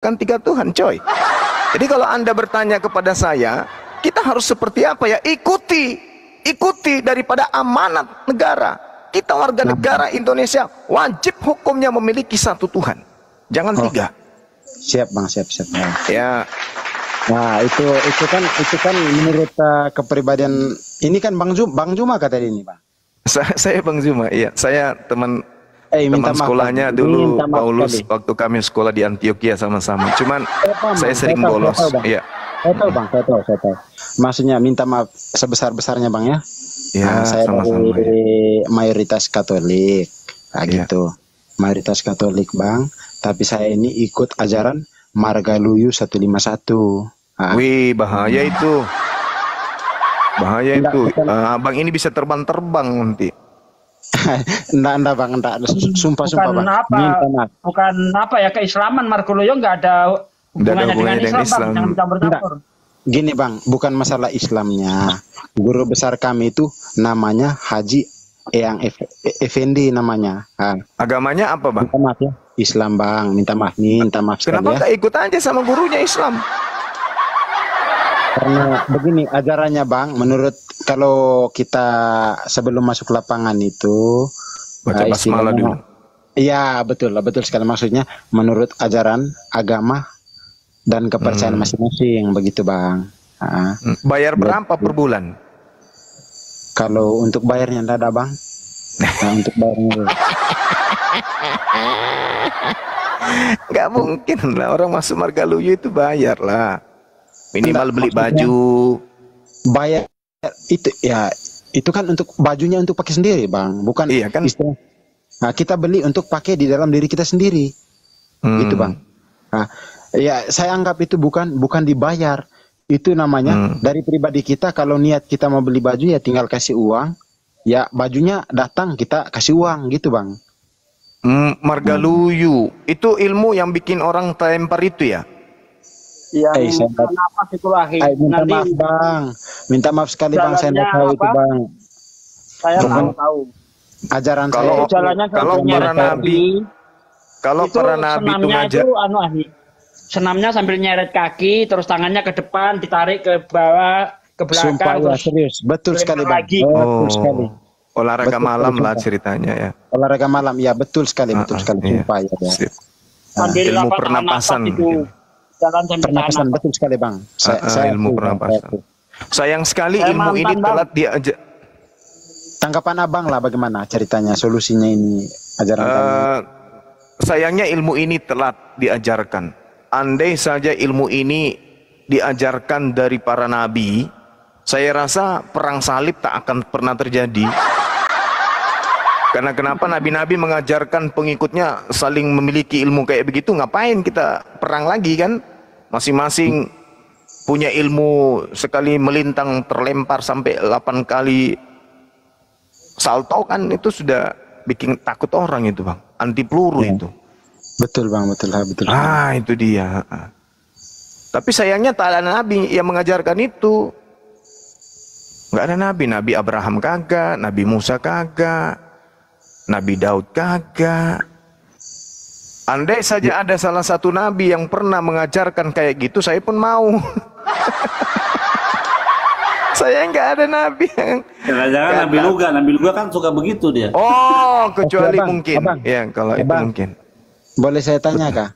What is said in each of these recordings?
kan tiga Tuhan, coy. Jadi kalau Anda bertanya kepada saya, kita harus seperti apa ya? Ikuti daripada amanat negara. Kita warga negara Indonesia, wajib hukumnya memiliki satu Tuhan. Jangan tiga. Siap bang, siap. Ya. Nah itu kan menurut kepribadian ini kan Bang Juma kata ini bang. Saya Bang Zuma, iya. Saya teman Minta sekolahnya maaf, dulu Paulus sekali. waktu kami sekolah di Antioquia sama-sama. Cuman saya sering saya bolos. tahu, bang. Iya. Saya tahu. Maksudnya minta maaf sebesar-besarnya bang ya. Ya, Saya sama-sama, dari mayoritas Katolik, Iya. gitu. Mayoritas Katolik bang. Tapi saya ini ikut ajaran Margaluyu 151. Wih, bahaya itu. Bahaya Enggak, itu. bukan. Abang ini bisa terbang-terbang nanti. Enggak bang, enggak. Sumpah bang. Minta maaf. Bukan apa ya, keislaman Margoloyo nggak ada hubungannya dengan Islam, Bang. Jangan campur-campur. Gini bang, bukan masalah Islamnya. Guru besar kami itu namanya Haji Eyang Effendi namanya. Agamanya apa, Bang? Minta maaf ya. Islam bang, minta maaf sekali Kenapa ya. nggak ikut aja sama gurunya Islam? Karena begini ajarannya bang, menurut kalau kita sebelum masuk lapangan itu Baca basmalah dulu. Iya betul sekali, maksudnya menurut ajaran agama dan kepercayaan masing-masing begitu bang. Bayar berapa per bulan? Kalau untuk bayarnya enggak ada bang. Nah, untuk bayarnya Nggak mungkin lah orang masuk Margaluyu itu bayar lah. Minimal Enggak, beli maksudnya baju. bayar itu ya, itu kan untuk bajunya untuk pakai sendiri bang, bukan Iya kan? istilah. Nah, kita beli untuk pakai di dalam diri kita sendiri, gitu bang. Nah, ya saya anggap itu bukan dibayar, itu namanya dari pribadi kita. Kalau niat kita mau beli baju ya tinggal kasih uang, ya bajunya datang kita kasih uang gitu bang. Margaluyu itu ilmu yang bikin orang terlempar itu ya? Yang kenapa itu lahir? Minta maaf bang, minta maaf sekali bang, saya tidak tahu itu bang. Saya tahu. Ajaran Kalau saya kalau para nabi, kalau para nabi itu ngajar, senamnya sambil nyeret kaki, terus tangannya ke depan, ditarik ke bawah, ke belakang. Sumpah ya, serius, betul sekali bang. Betul sekali. Olahraga Betul, malam lah sumpah. ceritanya ya. Olahraga malam, ya betul sekali, sumpah ya. Sip. Sambil Ilmu apa, pernapasan itu. Jalan sambil Pernapasan, betul sekali bang. ilmu pernapasan. Sayang sekali ilmu ini telat diajar. Tanggapan abang lah bagaimana ceritanya, solusinya ini ajaran kami. Sayangnya ilmu ini telat diajarkan. Andai saja ilmu ini diajarkan dari para nabi, saya rasa perang salib tak akan pernah terjadi. Karena kenapa nabi-nabi mengajarkan pengikutnya saling memiliki ilmu kayak begitu? Ngapain kita perang lagi kan? Masing-masing punya ilmu, sekali melintang terlempar sampai 8 kali salto kan, itu sudah bikin takut orang itu bang. Anti peluru itu. Betul bang, betul. Itu dia. Tapi sayangnya tak ada nabi yang mengajarkan itu. Nggak ada nabi. Nabi Abraham kagak, Nabi Musa kagak, Nabi Daud kagak. Andai saja ada salah satu nabi yang pernah mengajarkan kayak gitu, saya pun mau. Saya nggak ada nabi yang... Jangan-jangan Nabi Luga kan suka begitu dia. Oh, kecuali mungkin. Abang. Ya, kalau itu mungkin. Boleh saya tanya kak?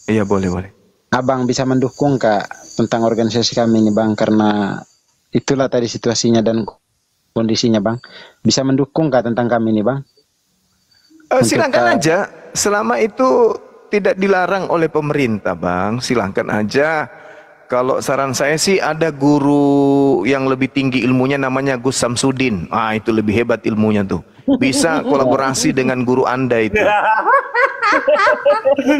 Iya, boleh. Abang bisa mendukung kak tentang organisasi kami ini bang, karena itulah tadi situasinya dan kondisinya bang. Bisa mendukung kak tentang kami ini bang? Silakan aja, selama itu tidak dilarang oleh pemerintah bang, silakan aja. Kalau saran saya sih, ada guru yang lebih tinggi ilmunya namanya Gus Samsudin. Itu lebih hebat ilmunya tuh. Bisa kolaborasi dengan guru Anda itu.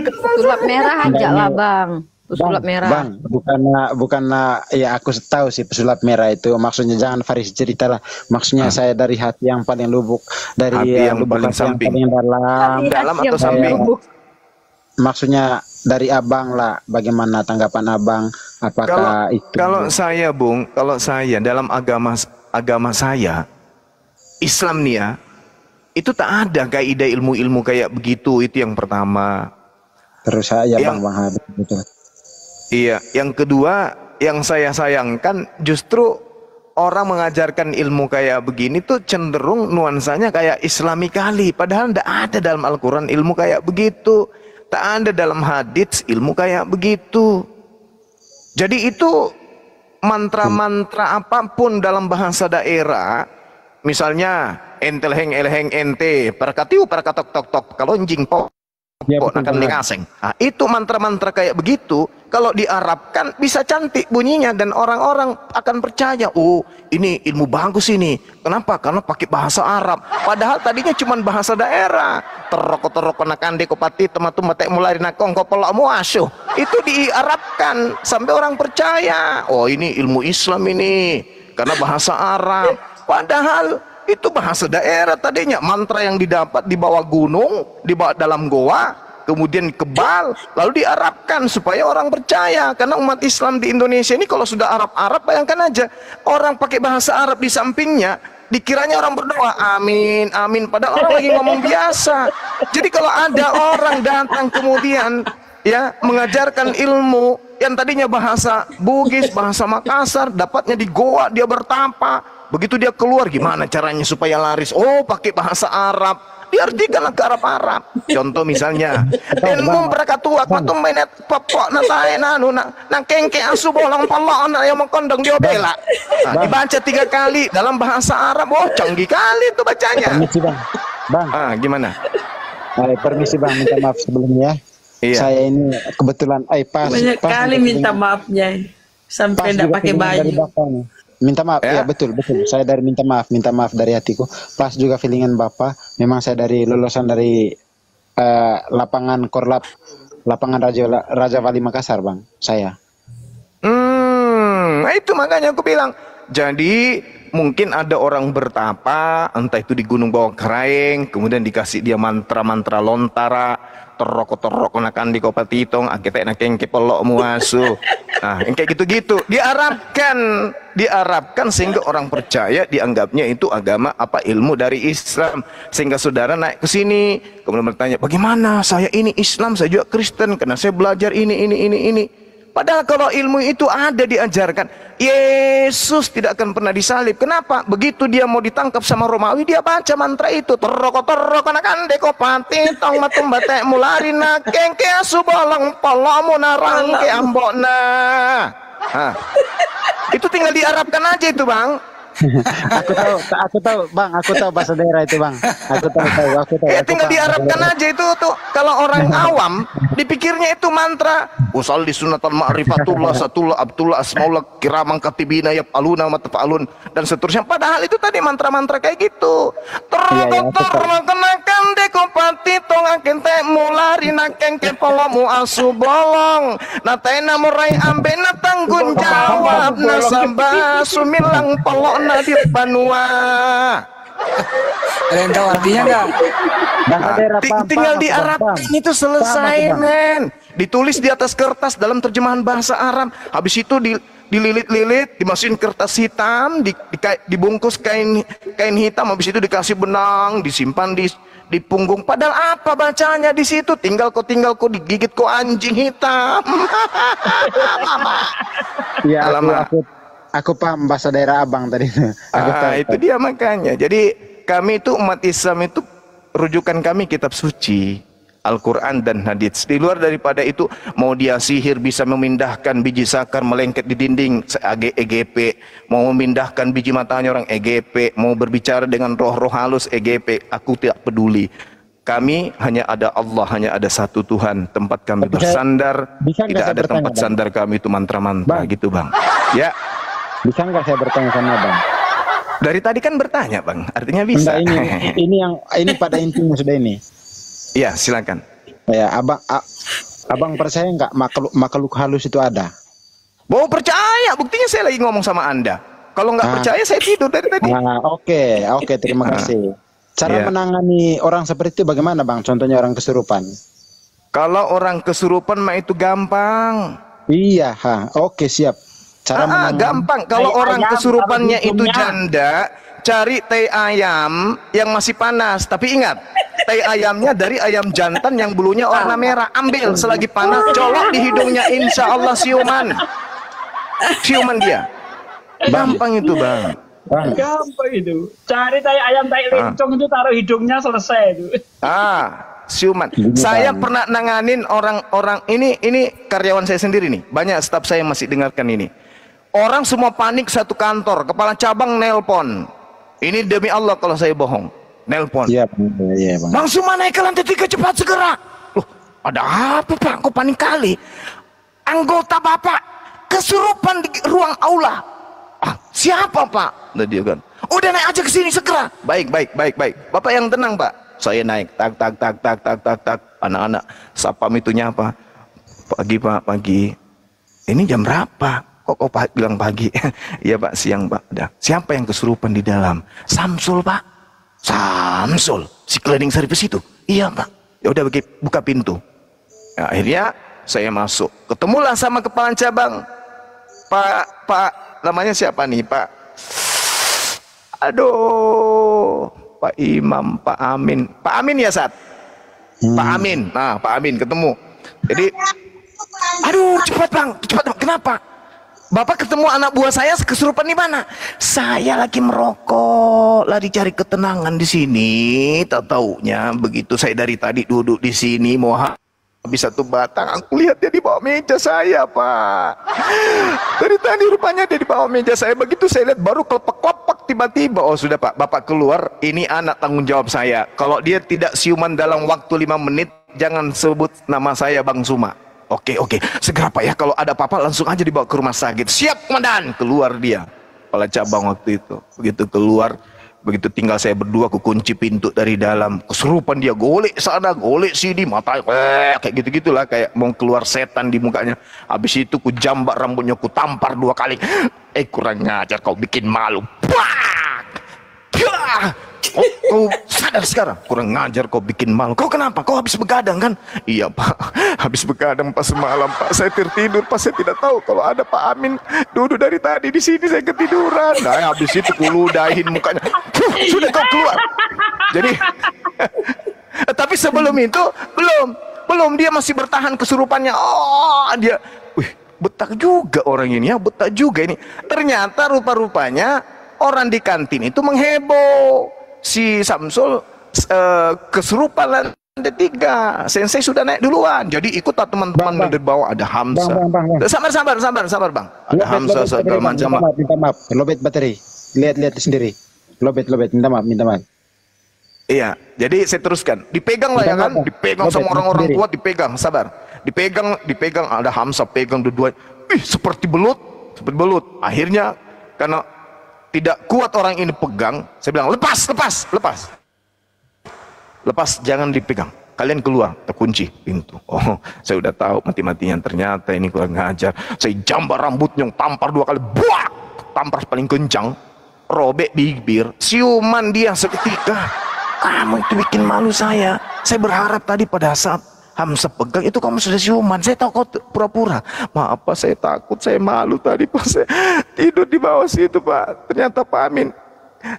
Pesulap merah aja lah bang. Pesulap merah. Bang, bukanlah ya aku tahu sih pesulap merah itu. Maksudnya jangan Faris cerita lah. Maksudnya saya dari hati yang paling lubuk, dari hati yang lubuk paling hati samping. yang paling dalam. Dalam atau samping? Maksudnya dari abang lah, bagaimana tanggapan abang? Apakah itu? Kalau saya Bung, kalau saya dalam agama saya, Islam nih ya, itu tak ada kaidah ilmu-ilmu kayak begitu. Itu yang pertama. Terus saya Yang- Bang Habib betul. Iya, yang kedua yang saya sayangkan justru orang mengajarkan ilmu kayak begini tuh cenderung nuansanya kayak Islami kali. Padahal tidak ada dalam Al-Quran ilmu kayak begitu. Tak ada dalam hadits ilmu kayak begitu. Jadi itu mantra-mantra apapun dalam bahasa daerah, misalnya entelheng elheng ente, perkatiu perkatok tok tok, kalau jing po Ya, kok betul, akan benar. lingaseng. Nah, itu mantra-mantra kayak begitu kalau diarabkan bisa cantik bunyinya dan orang-orang akan percaya. Oh, ini ilmu bagus ini. Kenapa? Karena pakai bahasa Arab. Padahal tadinya cuma bahasa daerah. Teroko nakande kopati tematu matek mulai nakong kopolamu asyuh. Itu diarabkan sampai orang percaya. Oh, ini ilmu Islam ini karena bahasa Arab. Padahal itu bahasa daerah tadinya, mantra yang didapat di bawah gunung, di bawah dalam goa, kemudian kebal, lalu diarabkan supaya orang percaya. Karena umat Islam di Indonesia ini kalau sudah Arab-Arab, bayangkan aja orang pakai bahasa Arab di sampingnya, dikiranya orang berdoa amin amin, padahal orang lagi ngomong biasa. Jadi kalau ada orang datang kemudian ya mengajarkan ilmu yang tadinya bahasa Bugis, bahasa Makassar, dapatnya di goa, dia bertapa. Begitu dia keluar, gimana caranya supaya laris? Oh, pakai bahasa Arab. Diartikanlah ke Arab-Arab. Contoh misalnya, ilmu berakatua, kuatu menet popok na tae nanu na kengke asu bolong polok na yang mengkondong dia bela. Nah, dibaca 3 kali dalam bahasa Arab. Oh, canggih kali itu bacanya. Permisi Bang. Bang, Gimana? permisi Bang, minta maaf sebelumnya. Iya. Saya ini kebetulan pas Banyak pas kali minta maafnya sampai tidak juga pakai feelingan dari baju. Bapak nih. Minta maaf, Ya. ya betul. Saya dari minta maaf dari hatiku. Pas juga feelingan Bapak, memang saya dari lulusan dari lapangan Korlap, lapangan Raja Wali Makassar, Bang. Saya. Nah itu makanya aku bilang. Jadi mungkin ada orang bertapa, entah itu di Gunung Bawah Keraeng, kemudian dikasih dia mantra-mantra lontara, teroko nakan di kopatitong, akhirnya nakeng kepolok muasu. Nah, yang kayak gitu-gitu diarabkan sehingga orang percaya, dianggapnya itu agama apa ilmu dari Islam, sehingga saudara naik ke sini kemudian bertanya, bagaimana saya ini Islam, saya juga Kristen karena saya belajar ini. Padahal kalau ilmu itu ada diajarkan, Yesus tidak akan pernah disalib. Kenapa? Begitu dia mau ditangkap sama Romawi, dia baca mantra itu. Teroko nakan dekopati tong matum batek mulari nakeng ke asu bolong polomu narang ke ambokna. Itu tinggal diarabkan aja itu, Bang. aku tahu Bang, aku tahu bahasa daerah itu Bang. Aku tahu. Ya Aku tinggal paham. diarabkan aja itu tuh. Kalau orang awam dipikirnya itu mantra. Usal di sunatan ma'rifatullah satullah abdullah asmaullah kiramang katibina yaf'aluna ma taf'alun dan seterusnya. Padahal itu tadi mantra-mantra kayak gitu. Terkenakan dekopati tongaken te mulari nakeng ke polomu asu bolong. Natena murai ambena tanggung jawab nasabah sumilang polok di Panua. Ada yang tahu artinya nggak? Bahasa daerah paham, Tinggal paham, diarabkan paham. itu selesai, Paham, Bang. men. Ditulis di atas kertas dalam terjemahan bahasa Arab. Habis itu dililit-lilit, dimasukin kertas hitam, dibungkus kain hitam. Habis itu dikasih benang, disimpan di punggung. Padahal apa bacanya di situ? Tinggal kok digigit kok anjing hitam. Iya, Alamak. aku paham bahasa daerah Abang tadi. Aku tahu. Itu dia makanya. Jadi kami itu umat Islam itu rujukan kami kitab suci, Al-Quran dan hadits. Di luar daripada itu, mau dia sihir bisa memindahkan biji sakar melengket di dinding EGP, mau memindahkan biji matanya orang EGP, mau berbicara dengan roh-roh halus EGP, aku tidak peduli. Kami hanya ada Allah, hanya ada satu Tuhan, tempat kami bersandar. bisa nggak Tidak saya ada bertanya, tempat Bang? sandar kami itu mantra-mantra Bang. gitu, Bang. Ya, Bisa nggak saya bertanya sama Abang? dari tadi kan bertanya, Bang. Artinya bisa. Enggak, ini pada intinya sudah ini. Iya, silakan. Ya, Abang percaya nggak makhluk halus itu ada? Mau percaya, buktinya saya lagi ngomong sama Anda. Kalau nggak percaya, saya tidur dari tadi. Oke, terima kasih. Cara Iya. menangani orang seperti itu bagaimana Bang? Contohnya orang kesurupan. Kalau orang kesurupan mah itu gampang. Iya, oke siap. Cara menangani. Gampang. Kalau Tai orang ayam, kesurupannya taruh di itu hidungnya. janda, cari teh ayam yang masih panas. Tapi ingat, tai ayamnya dari ayam jantan yang bulunya warna merah. Ambil selagi panas, colok di hidungnya, insya Allah siuman. Siuman dia. Gampang itu bang. Gampang itu. Cari tai ayam, tai lencong itu taruh hidungnya, selesai itu. Siuman. Saya pernah nanganin orang-orang ini karyawan saya sendiri nih. Banyak staf saya masih dengarkan ini. Orang semua panik satu kantor, kepala cabang nelpon. Ini demi Allah kalau saya bohong. Nelpon. Iya, Bang. Bang Suma naik ke lantai 3 cepat segera. Loh, ada apa Pak? Kok panik kali? Anggota Bapak kesurupan di ruang aula. Siapa Pak? Nah, dia kan. Udah naik aja ke sini segera. Baik. Bapak yang tenang Pak. Saya naik. Tak. Anak-anak sapam itu nyapa. Pagi Pak, pagi. Ini jam berapa? Kok bilang pagi? Iya Pak, siang Pak. Udah. Siapa yang kesurupan di dalam? Samsul Pak. Samsul, si cleaning service itu. Iya Pak. Ya udah buka pintu. Nah, akhirnya saya masuk. Ketemulah sama kepala cabang. Pak, namanya siapa nih Pak? Aduh, Pak Imam, Pak Amin. Pak Amin ya Sat? Pak Amin. Nah, Pak Amin ketemu. Jadi, aduh cepat bang. Kenapa? Bapak ketemu anak buah saya kesurupan di mana? Saya lagi merokok, lagi cari ketenangan di sini. Tak taunya begitu saya dari tadi duduk di sini mau habis satu batang, aku lihat dia di bawah meja saya Pak. Dari tadi rupanya dia di bawah meja saya. Begitu saya lihat baru kelepek-kelepek tiba-tiba. Oh sudah Pak, Bapak keluar. Ini anak tanggung jawab saya. Kalau dia tidak siuman dalam waktu 5 menit, jangan sebut nama saya Bang Suma. Oke, segera Pak ya, kalau ada apa-apa langsung aja dibawa ke rumah sakit. Siap Komandan. Keluar dia, kepala cabang waktu itu. Begitu keluar, begitu tinggal saya berdua, aku kunci pintu dari dalam. Kesurupan dia, golek sana, golek sini, mata kayak gitu-gitulah, kayak mau keluar setan di mukanya. Habis itu ku jambak rambutnya, ku tampar 2 kali. Kurang ngajar kau, bikin malu. Kau sadar sekarang? Kurang ngajar kau, bikin malu. Kau kenapa? Kau habis begadang kan? Iya Pak, habis begadang pas semalam Pak. Saya tertidur pas saya tidak tahu kalau ada Pak Amin duduk dari tadi di sini, saya ketiduran. Nah habis itu kuludahin mukanya. Sudah kau keluar. Jadi tapi sebelum itu belum dia masih bertahan kesurupannya. Oh dia, betah juga orang ini ya, betah juga ini. Ternyata rupa-rupanya orang di kantin itu mengheboh. Si Samsul kesurupan lantai 3. Sensei sudah naik duluan. Jadi ikutlah teman-teman dari bawah. Ada Hamzah. Bang. Sabar bang. Ada Hamzah segala macam. Minta maaf. Lobet baterai. Lihat sendiri. Lobet. Minta maaf. Iya. Jadi saya teruskan. Dipegang lah ya kan. Dipegang sama orang-orang kuat. Dipegang. Sabar. Dipegang. Ada Hamzah pegang dua-duanya. Seperti belut. Akhirnya karena tidak kuat orang ini pegang, saya bilang lepas, jangan dipegang, kalian keluar, terkunci pintu. Oh, saya udah tahu mati-matian, ternyata ini kurang ngajar. Saya jambar rambutnya, tampar 2 kali, buak, tampar paling kencang, robek bibir, siuman dia seketika. Kamu itu bikin malu saya berharap tadi pada saat Hamzah pegang itu kamu sudah siuman. Saya tahu kau pura-pura. Maaf Pak, saya takut, saya malu tadi Pak, saya tidur di bawah situ Pak. Ternyata Pak Amin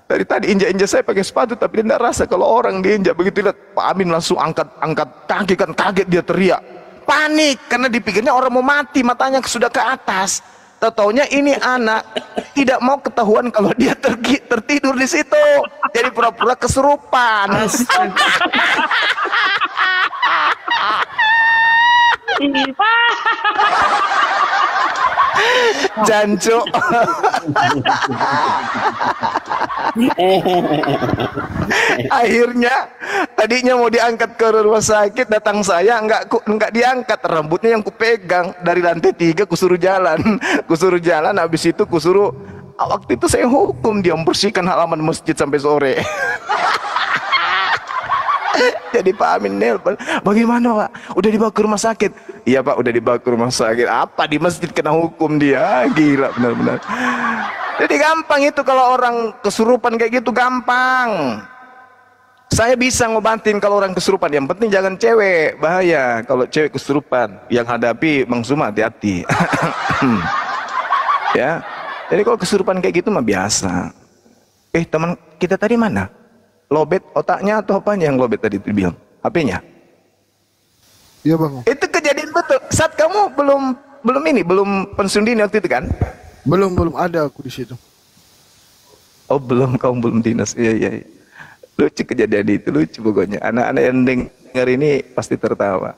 dari tadi injak-injak saya pakai sepatu, tapi dia tidak rasa kalau orang diinjak. Begitu lihat Pak Amin langsung angkat kaki, kan kaget dia, teriak panik karena dipikirnya orang mau mati, matanya sudah ke atas. Tahu-taunya ini anak tidak mau ketahuan kalau dia tertidur di situ, jadi pura-pura kesurupan. Jancuk. Akhirnya tadinya mau diangkat ke rumah sakit, datang saya enggak diangkat, rambutnya yang kupegang dari lantai 3 kusuruh jalan, habis itu kusuruh, waktu itu saya hukum dia membersihkan halaman masjid sampai sore. Jadi Pak Amin nelpon, bagaimana Pak? Udah dibawa ke rumah sakit? Iya Pak, udah dibawa ke rumah sakit. Apa di masjid kena hukum dia? Gila benar-benar. Jadi gampang itu kalau orang kesurupan kayak gitu, gampang. Saya bisa ngobatin kalau orang kesurupan. Yang penting jangan cewek, bahaya. Kalau cewek kesurupan, yang hadapi Bang Suma hati-hati. Ya. Jadi kalau kesurupan kayak gitu mah biasa. Teman kita tadi mana? lobet otaknya atau apanya yang lobet tadi dibilang? HP-nya? Iya bang. Itu kejadian betul. Saat kamu belum pensiun dini waktu itu kan? Belum ada aku di situ. Oh belum, kamu belum dinas. Iya. Lucu kejadian itu, lucu pokoknya. Anak-anak yang dengar ini pasti tertawa.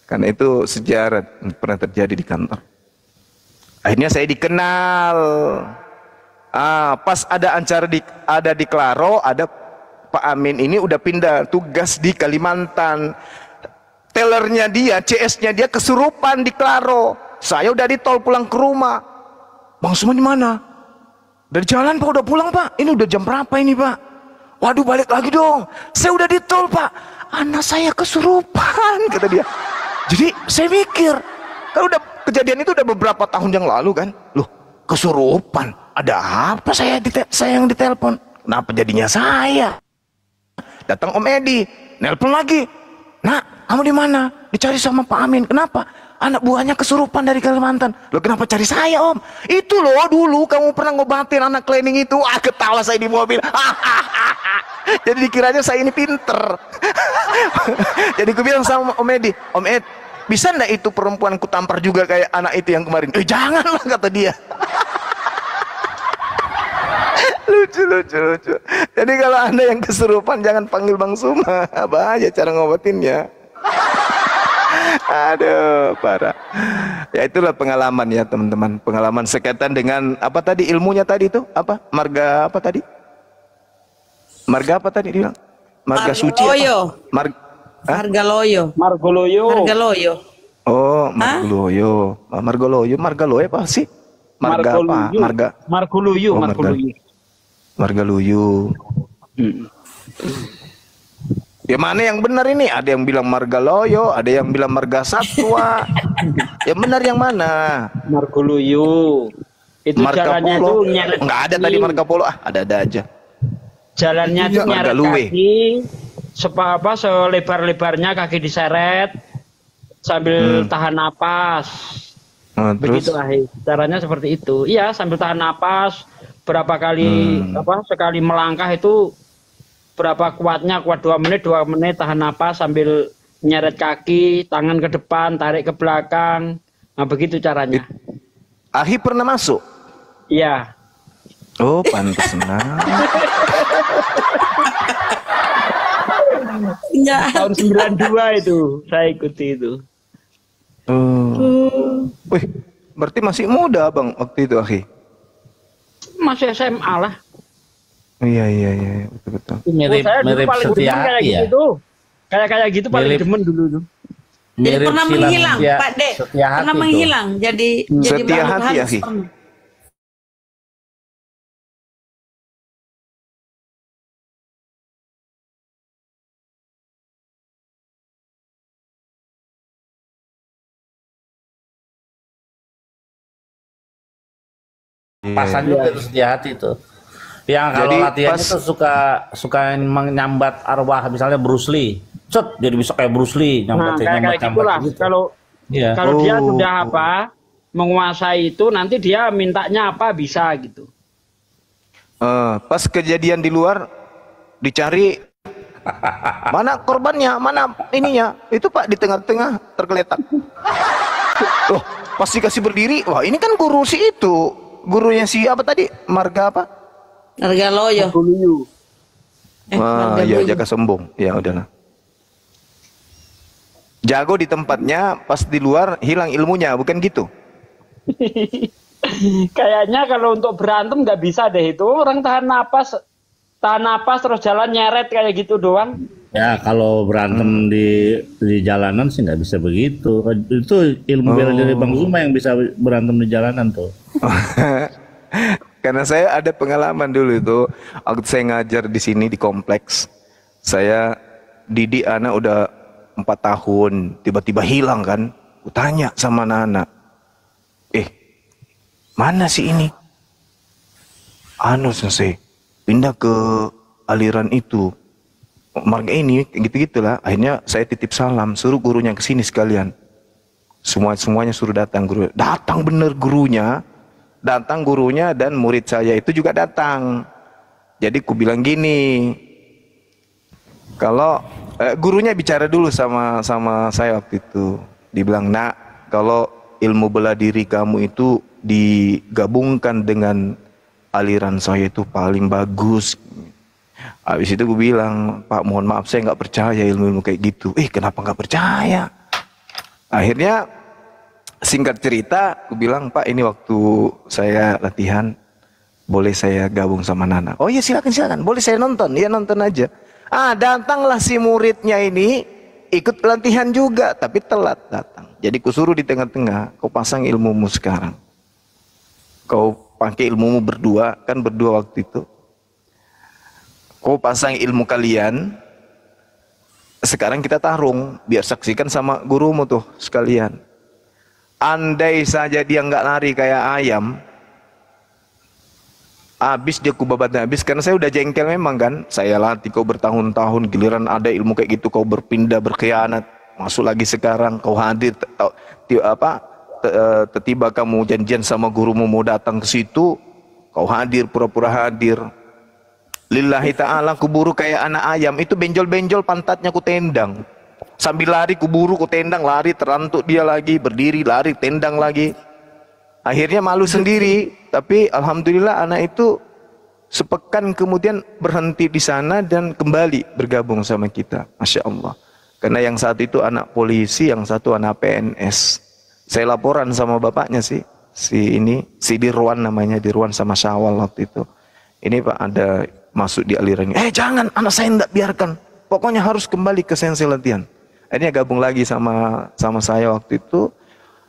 Karena itu sejarah pernah terjadi di kantor. Akhirnya saya dikenal. Pas ada acara ada di Klaro, ada Pak Amin ini udah pindah tugas di Kalimantan. Tellernya dia, CS-nya dia kesurupan di Klaro. Saya udah di tol pulang ke rumah. Bang Suma di mana? Dari jalan Pak, udah pulang Pak. Ini udah jam berapa ini Pak? Waduh balik lagi dong. Saya udah di tol Pak. Anak saya kesurupan kata dia. Jadi saya mikir, kan udah kejadian itu udah beberapa tahun yang lalu kan. Loh kesurupan. Ada apa saya yang ditelepon? Kenapa jadinya saya? Datang Om Edi, nelpon lagi. Nak, kamu di mana? Dicari sama Pak Amin. Kenapa? Anak buahnya kesurupan dari Kalimantan. Loh kenapa cari saya Om? Itu loh dulu kamu pernah ngobatin anak cleaning itu. Ketawa saya di mobil. Jadi dikiranya saya ini pinter. Jadi aku bilang sama Om Edi, Om Ed, bisa enggak itu perempuan ku tampar juga kayak anak itu yang kemarin? Janganlah kata dia. Lucu. Jadi kalau Anda yang kesurupan jangan panggil Bang Suma. Bahaya cara ngobatinnya. Aduh, parah. Ya itulah pengalaman ya teman-teman. Pengalaman sekaitan dengan apa tadi ilmunya tadi itu? Apa? Marga apa tadi? Marga apa tadi dia? Marga suci apa? Margaloyo. Margoloyo. Oh, Margoloyo. Margoloyo apa sih? Marga apa? Margoluyu. Margaluyu. Ya mana yang benar ini? Ada yang bilang Margaloyo, ada yang bilang Marga Satwa. Yang benar yang mana? Margoluyu. Itu Marga jalannya Polo. itu nyeret. Enggak ada tadi Marga Polo. Ada aja. Jalannya itu nyeret Margalue. kaki. Selebar-lebarnya kaki diseret sambil tahan napas. Terus Begitu caranya seperti itu. Iya, sambil tahan napas berapa kali sekali melangkah itu berapa kuatnya, kuat 2 menit tahan napas sambil nyeret kaki, tangan ke depan, tarik ke belakang. Nah, begitu caranya. Ahi pernah masuk? Iya. Oh, pantas nah. Tahun 92 itu saya ikuti itu. Wih, berarti masih muda Bang waktu itu Ahi? Masih SMA lah. Iya, betul. Mirip Saya dulu paling demen kayak Setiaati ya. gitu. Kayak gitu paling Mirip. demen dulu tuh. Jadi Mirip pernah Silang menghilang, Pak Dek. Setiaati Pernah itu. menghilang. Jadi Setiaati ya, Ki? Pasan juga itu Setiaati itu. Yang kalau Jadi latihan pas- itu suka menyambat arwah, misalnya Bruce Lee. Cet, jadi bisa kayak Bruce Lee Nah, nyambat kayak gitulah. gitu. Iya. Kalau dia Oh. sudah menguasai itu, nanti dia mintanya apa bisa gitu. Pas kejadian di luar dicari mana korbannya, mana ininya. Itu Pak di tengah-tengah tergeletak. Loh, pas dikasih berdiri, wah ini kan guru si itu. Gurunya si apa tadi? Marga apa? Margaloyo. Wah, ya Jaka Sombong. Ya udahlah. Jago di tempatnya, pas di luar hilang ilmunya, bukan gitu? Kayaknya kalau untuk berantem nggak bisa deh itu. Orang tahan napas terus jalan nyeret kayak gitu doang. Ya kalau berantem di jalanan sih nggak bisa begitu. Itu ilmu bela diri Bang Zuma yang bisa berantem di jalanan tuh. Karena saya ada pengalaman dulu itu, waktu saya ngajar di sini di kompleks, saya didik anak udah 4 tahun, tiba-tiba hilang kan. Kutanya sama anak-anak, mana sih ini? Anu sensei, pindah ke aliran itu, marga ini, gitu-gitulah. Akhirnya saya titip salam, suruh gurunya ke sini sekalian. Semuanya suruh datang guru. Datang bener gurunya. Datang gurunya dan murid saya itu juga datang. Jadi ku bilang gini, Kalau gurunya bicara dulu sama saya waktu itu, dibilang, nak, kalau ilmu bela diri kamu itu digabungkan dengan aliran saya itu paling bagus. Habis itu gue bilang, Pak, mohon maaf saya nggak percaya ilmu-ilmu kayak gitu. Kenapa nggak percaya? Akhirnya singkat cerita, gue bilang, Pak, ini waktu saya latihan, boleh saya gabung sama Nana? Oh iya, silakan, boleh saya nonton? Iya, nonton aja. Datanglah si muridnya ini, ikut pelatihan juga, tapi telat datang. Jadi kusuruh di tengah-tengah, kau pasang ilmumu sekarang. Kau pakai ilmumu berdua, kan berdua waktu itu. Kau pasang ilmu kalian, sekarang kita tarung, biar saksikan sama gurumu tuh sekalian. Andai saja dia nggak lari kayak ayam, habis dia kubabatnya habis, karena saya udah jengkel memang kan. Saya latih kau bertahun-tahun, giliran ada ilmu kayak gitu kau berpindah, berkhianat, masuk lagi sekarang kau hadir, tiba kamu janjian sama gurumu mau datang ke situ, kau hadir, pura-pura hadir. Lillahi ta'ala, kuburu kayak anak ayam, itu benjol-benjol pantatnya ku tendang. Sambil lari kuburu, ku tendang, lari terantuk dia lagi, berdiri, lari, tendang lagi. Akhirnya malu sendiri, tapi alhamdulillah anak itu sepekan kemudian berhenti di sana dan kembali bergabung sama kita. Masya Allah. Karena yang satu itu anak polisi, yang satu anak PNS. Saya laporan sama bapaknya sih, si Dirwan namanya, Dirwan sama Syawal waktu itu. Ini Pak ada masuk di alirannya. Jangan, anak saya tidak biarkan. Pokoknya harus kembali ke sensei latihan. Akhirnya gabung lagi sama saya waktu itu.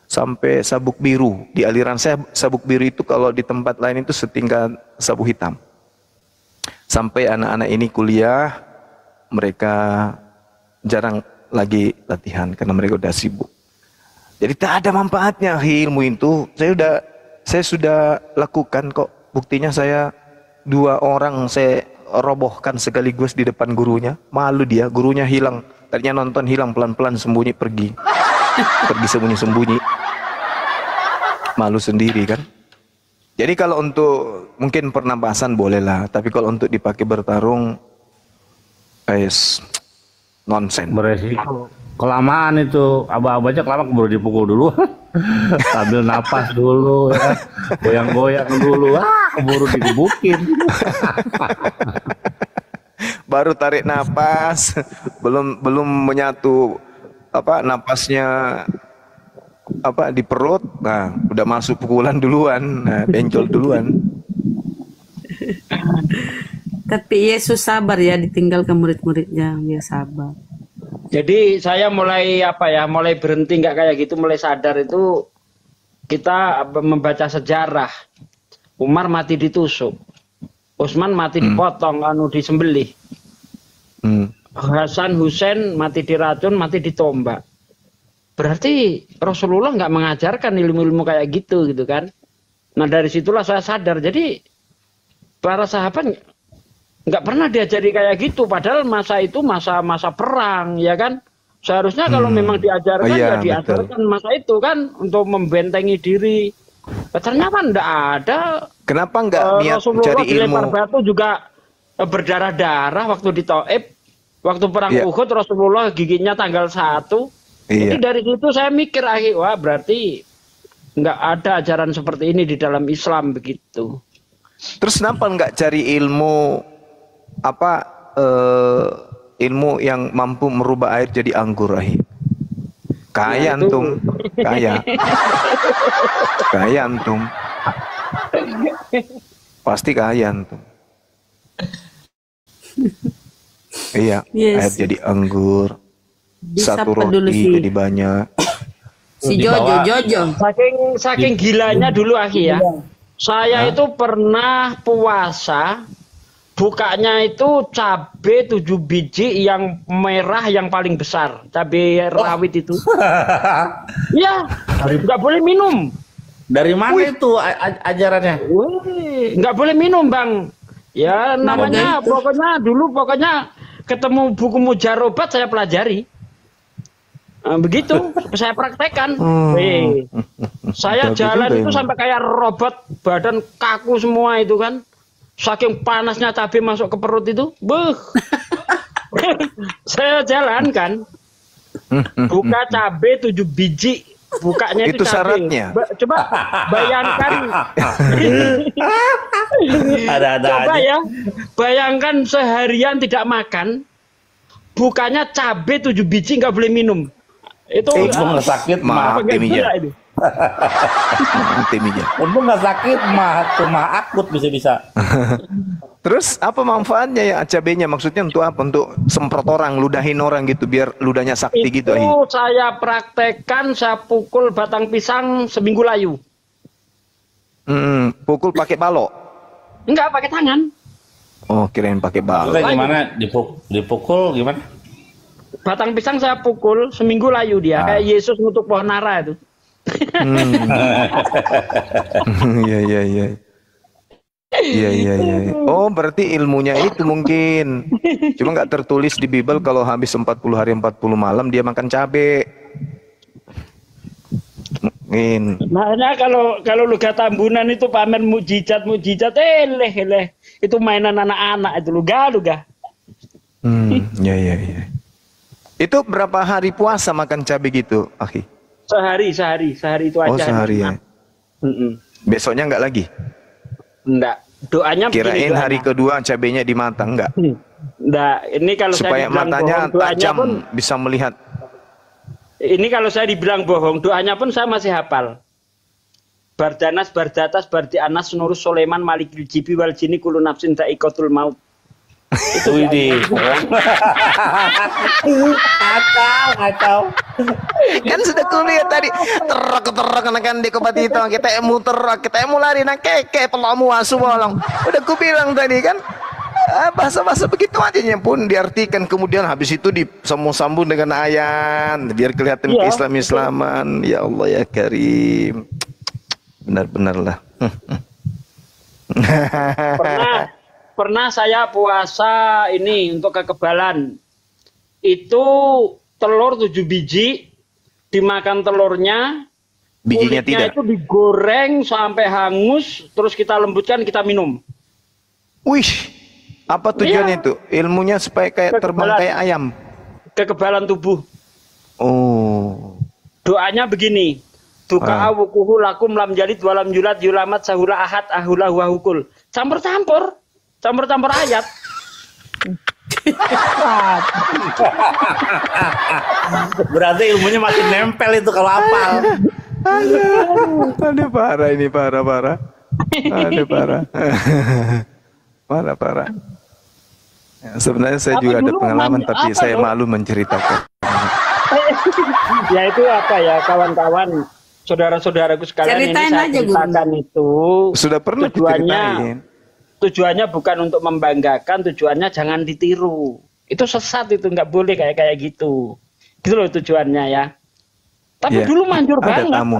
Sampai sabuk biru. Di aliran saya sabuk biru itu kalau di tempat lain itu setingkat sabuk hitam. Sampai anak-anak ini kuliah, mereka jarang lagi latihan karena mereka udah sibuk. Jadi tak ada manfaatnya ilmu itu. Saya sudah lakukan kok. Buktinya saya 2 orang saya robohkan sekaligus di depan gurunya. Malu dia, gurunya hilang. Tadinya nonton, hilang pelan-pelan, sembunyi pergi. Pergi sembunyi-sembunyi. Malu sendiri kan. Jadi kalau untuk mungkin pernapasan bolehlah, tapi kalau untuk dipakai bertarung, nonsen. Beresiko. Kelamaan itu, abah-abahnya kelamaan keburu dipukul dulu. Sambil napas dulu, ya. Goyang-goyang dulu, keburu digebukin. Baru tarik napas, belum menyatu napasnya di perut, nah udah masuk pukulan duluan, benjol duluan. Tapi Yesus sabar ya, ditinggal ke murid-muridnya, dia sabar. Jadi saya mulai mulai berhenti nggak kayak gitu, mulai sadar itu kita membaca sejarah. Umar mati ditusuk, Utsman mati dipotong, disembelih. Hasan Husain mati diracun, mati ditombak. Berarti Rasulullah nggak mengajarkan ilmu-ilmu kayak gitu kan. Nah dari situlah saya sadar. Jadi para sahabat nggak pernah diajari kayak gitu. Padahal masa itu masa perang, ya kan. Seharusnya kalau memang diajarkan ya diajarkan betul. Masa itu kan untuk membentengi diri. Ternyata nggak ada. Kenapa nggak niat mencari ilmu? Dilempar batu juga berdarah-darah waktu di Taif. Waktu perang Uhud Rasulullah giginya tanggal 1. Jadi dari situ saya mikir, wah berarti nggak ada ajaran seperti ini di dalam Islam begitu. Terus kenapa nggak cari ilmu ilmu yang mampu merubah air jadi anggur, Kaya antum, kaya antum, pasti kaya antum. Iya, air jadi anggur. Satu roti jadi banyak. Si Jojo. Saking gilanya dulu ya. Saya itu pernah puasa, bukanya itu cabe 7 biji yang merah yang paling besar, cabe rawit itu. Iya, nggak boleh minum. Dari mana itu ajarannya? Nggak boleh minum, Bang. Ya namanya pokoknya ketemu buku mujarobat saya pelajari. Begitu saya praktekkan. Saya jalan itu sampai kayak robot, badan kaku semua itu kan. Saking panasnya cabai masuk ke perut itu. Saya jalankan. Buka cabe 7 biji. Bukanya Itu cabe. syaratnya. Coba bayangkan. Ada-ada Coba aja. ya. Bayangkan seharian tidak makan. Bukanya cabe 7 biji nggak boleh minum. Itu Untung nggak sakit mah. Maaf, Timija. gila itu. Timija. Untung nggak sakit mah, cuma akut bisa-bisa. Terus apa manfaatnya ya cabenya? Maksudnya untuk apa? Untuk semprot orang, ludahin orang gitu biar ludahnya sakti gitu. Ahi. Itu saya praktekkan, saya pukul batang pisang seminggu layu. Pukul pakai balok. Enggak, pakai tangan. Oh, kirain pakai balok. Maksudnya gimana? Dipukul gimana? Batang pisang saya pukul seminggu layu dia. Kayak Yesus ngutuk pohon ara itu. Iya, iya, iya. Iya, iya, iya. Oh, berarti ilmunya itu mungkin. Cuma nggak tertulis di Bible kalau habis 40 hari 40 malam dia makan cabe. Mungkin. Nah, kalau Luga Tambunan itu pamer mujizat, eleh. Itu mainan anak-anak itu Luga. Iya, iya, iya. Itu berapa hari puasa makan cabe gitu, Akhi? Sehari itu aja. Oh, sehari ya. Besoknya nggak lagi? Enggak. Doanya Kirain begini, hari kedua cabenya dimatang, enggak? Enggak. Ini kalau Supaya saya dibilang matanya bohong, doanya tajam pun bisa melihat. ini kalau saya dibilang bohong, doanya pun saya masih hafal. Bardanas, Bardatas, Bardi Anas, Nurus Soleman, Malikil Jibi, Wal Jini, Kulu Nafsin, Da'ikotul Maut. Itu ini. Kacau. Kan sudah kuliah tadi. Terok kan di kopat itu kita muter, kita lari nak keke pelamu asu bolong. Udah ku bilang tadi kan. Bahasa-bahasa begitu aja pun diartikan kemudian habis itu disambung dengan ayat biar kelihatan Islam-Islaman. Ya Allah ya Karim. Benar-benarlah. Pernah saya puasa ini untuk kekebalan. Itu telur 7 biji, dimakan telurnya, Bijinya kulitnya tidak. itu digoreng sampai hangus, terus kita lembutkan, kita minum. Wih, apa tujuannya itu? Ilmunya supaya kayak terbang kayak ayam. Kekebalan tubuh. Oh. Doanya begini. Duka awukuhu lakum lam jalid walam yulat yulamat sahula ahad ahula wahukul. Campur-campur ayat. Berarti ilmunya masih nempel itu kalau hafal. Aduh, parah ini, parah. Aduh, parah. Parah. Ya, sebenarnya saya Tapi juga ada dulu pengalaman, tapi apa saya loh? malu menceritakan. Ya itu apa ya kawan-kawan, saudara-saudaraku sekalian, ini Ceritain saya aja, Guru. ceritakan itu. Sudah pernah diceritain. Tujuannya bukan untuk membanggakan, tujuannya jangan ditiru. Itu sesat, itu nggak boleh kayak gitu. Gitu loh tujuannya ya. Tapi Ya, dulu manjur ada banget. tamu.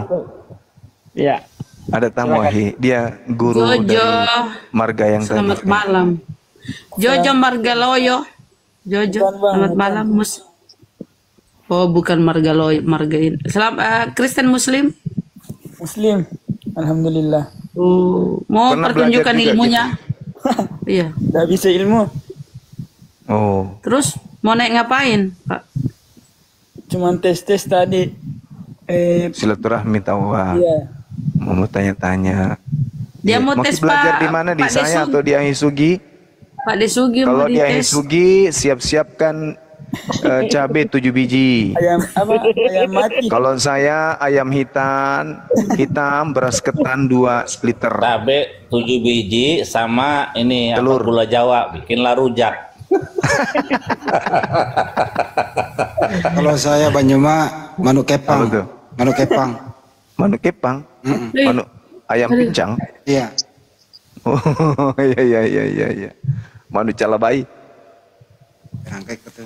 Ya. Ada tamu, Silakan. Ahi. Dia guru Jojo. dari marga yang Selamat tadi. malam. Jojo Margaloyo. Jojo, selamat malam. Oh, bukan Margaloyo, Margain. Kristen Muslim. Muslim, alhamdulillah. Oh, mau Pernah pertunjukan belajar juga ilmunya. Iya. Tidak bisa ilmu, Oh, Terus mau naik ngapain, Pak? cuman tes tadi. silaturahmi tawa. Iya, Mau tanya-tanya. Dia mau Mau tes belajar Pak. di mana? Di Pak saya Desugi. atau di Ahisugi? Pak Desugi Kalau mau di dites. Ahisugi, siap-siapkan cabai 7 biji. ayam mati. Kalau saya ayam hitam beras ketan 2 liter. Cabe 7 biji sama ini Telur. apa, gula Jawa, bikinlah rujak. Kalau saya Banyuma manuk Apa kepang. tuh? Manuk kepang. Manuk kepang, manuk ayam pincang. Iya. Oh iya. Manuk calabai. Rangkai kata.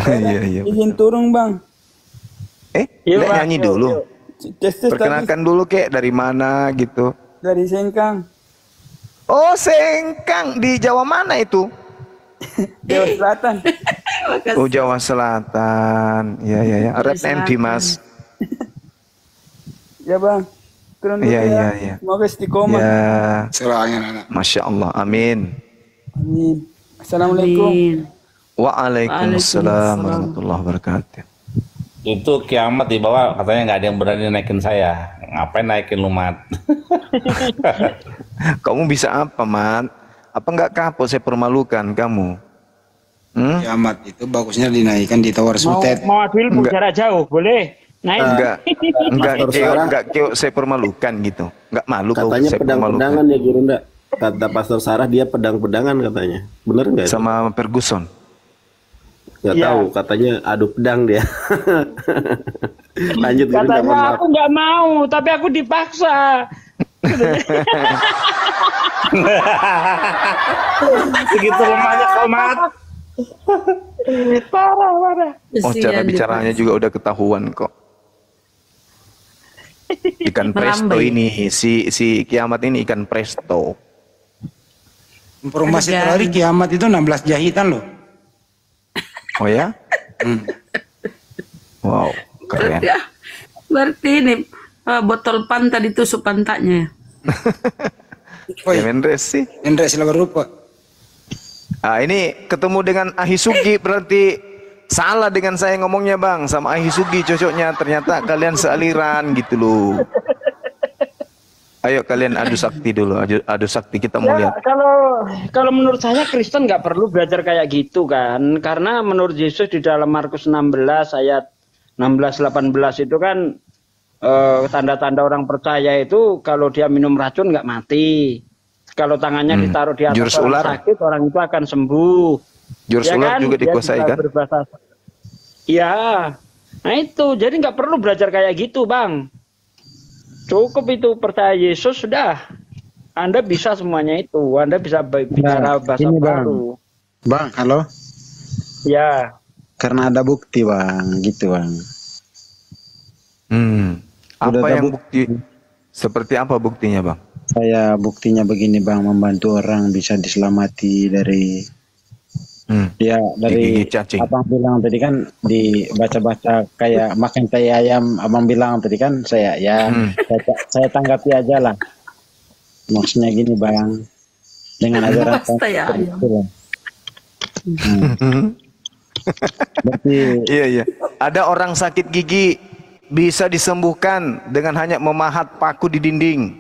Iya. Izin turun bang. Iya, Nggak Pak. nyanyi dulu. Tes tadi Perkenalkan dulu kek dari mana gitu. dari Sengkang, Oh, Sengkang di Jawa mana itu? Jawa Selatan. Oh, Jawa Selatan. Iya. Red and Dimas. Ya bang, turun dulu Iya. Semoga istiqomah. Ya, Serahnya anak. Masya Allah, amin. Amin. Assalamualaikum. Amin. Waalaikumsalam warahmatullahi wabarakatuh. Itu kiamat di bawah, katanya nggak ada yang berani naikin saya. Ngapain naikin lu, Mat? Kamu bisa apa, Mat? Apa nggak kapok saya permalukan kamu? Kiamat itu bagusnya dinaikkan di Tower Sutet. Mau adu ilmu jarak jauh, boleh? Naik. Enggak, saya permalukan gitu. Enggak malu kalau Katanya saya permalukan. pedang-pedangan ya Gurunda. Kata Pastor Sarah dia pedang-pedangan katanya. Bener nggak? Sama Ferguson. Nggak Iya. tahu, katanya adu pedang dia. Lanjut Gurunda, mohon Katanya maaf. aku nggak mau, tapi aku dipaksa. Segitu lemahnya kau, Mat. Parah. Oh, cara bicaranya juga udah ketahuan kok. Ikan presto Melambai. ini, si kiamat ini ikan presto. Informasi terakhir kiamat itu 16 jahitan loh. Oh ya? Wow, keren. Berarti ini botol pan tadi tusuk pantatnya. Woi, Mendres sih. Hendra silakan rupa. Ah, ini ketemu dengan Ahisugi berarti salah dengan saya ngomongnya, Bang. Sama Ahisugi cocoknya, ternyata kalian sealiran gitu loh. Ayo kalian adu sakti dulu, adu sakti kita mau Ya, lihat. kalau menurut saya Kristen nggak perlu belajar kayak gitu kan, karena menurut Yesus di dalam Markus 16 ayat 16-18 itu kan tanda-tanda orang percaya itu kalau dia minum racun nggak mati, kalau tangannya ditaruh di atas Jurus orang ular. sakit orang itu akan sembuh. Jurus Ya ular kan? juga Dia dikuasai bisa kan? berbahasa. Iya, nah itu jadi nggak perlu belajar kayak gitu, Bang. Cukup itu percaya Yesus sudah. Anda bisa semuanya itu. Anda bisa bicara bahasa ini, Bang. baru. Bang, halo. Ya. Karena ada bukti, Bang, gitu, Bang. Apa Udah yang ada bukti? Seperti apa buktinya, Bang? Saya buktinya begini, Bang, membantu orang bisa diselamati dari ya dari digigit cacing. abang bilang tadi kan dibaca-baca kayak makan tai ayam, abang bilang tadi kan saya saya tanggapi aja lah. Maksudnya gini, Bang, dengan ajaran Tai ayam. Berarti Iya. Ada orang sakit gigi bisa disembuhkan dengan hanya memahat paku di dinding.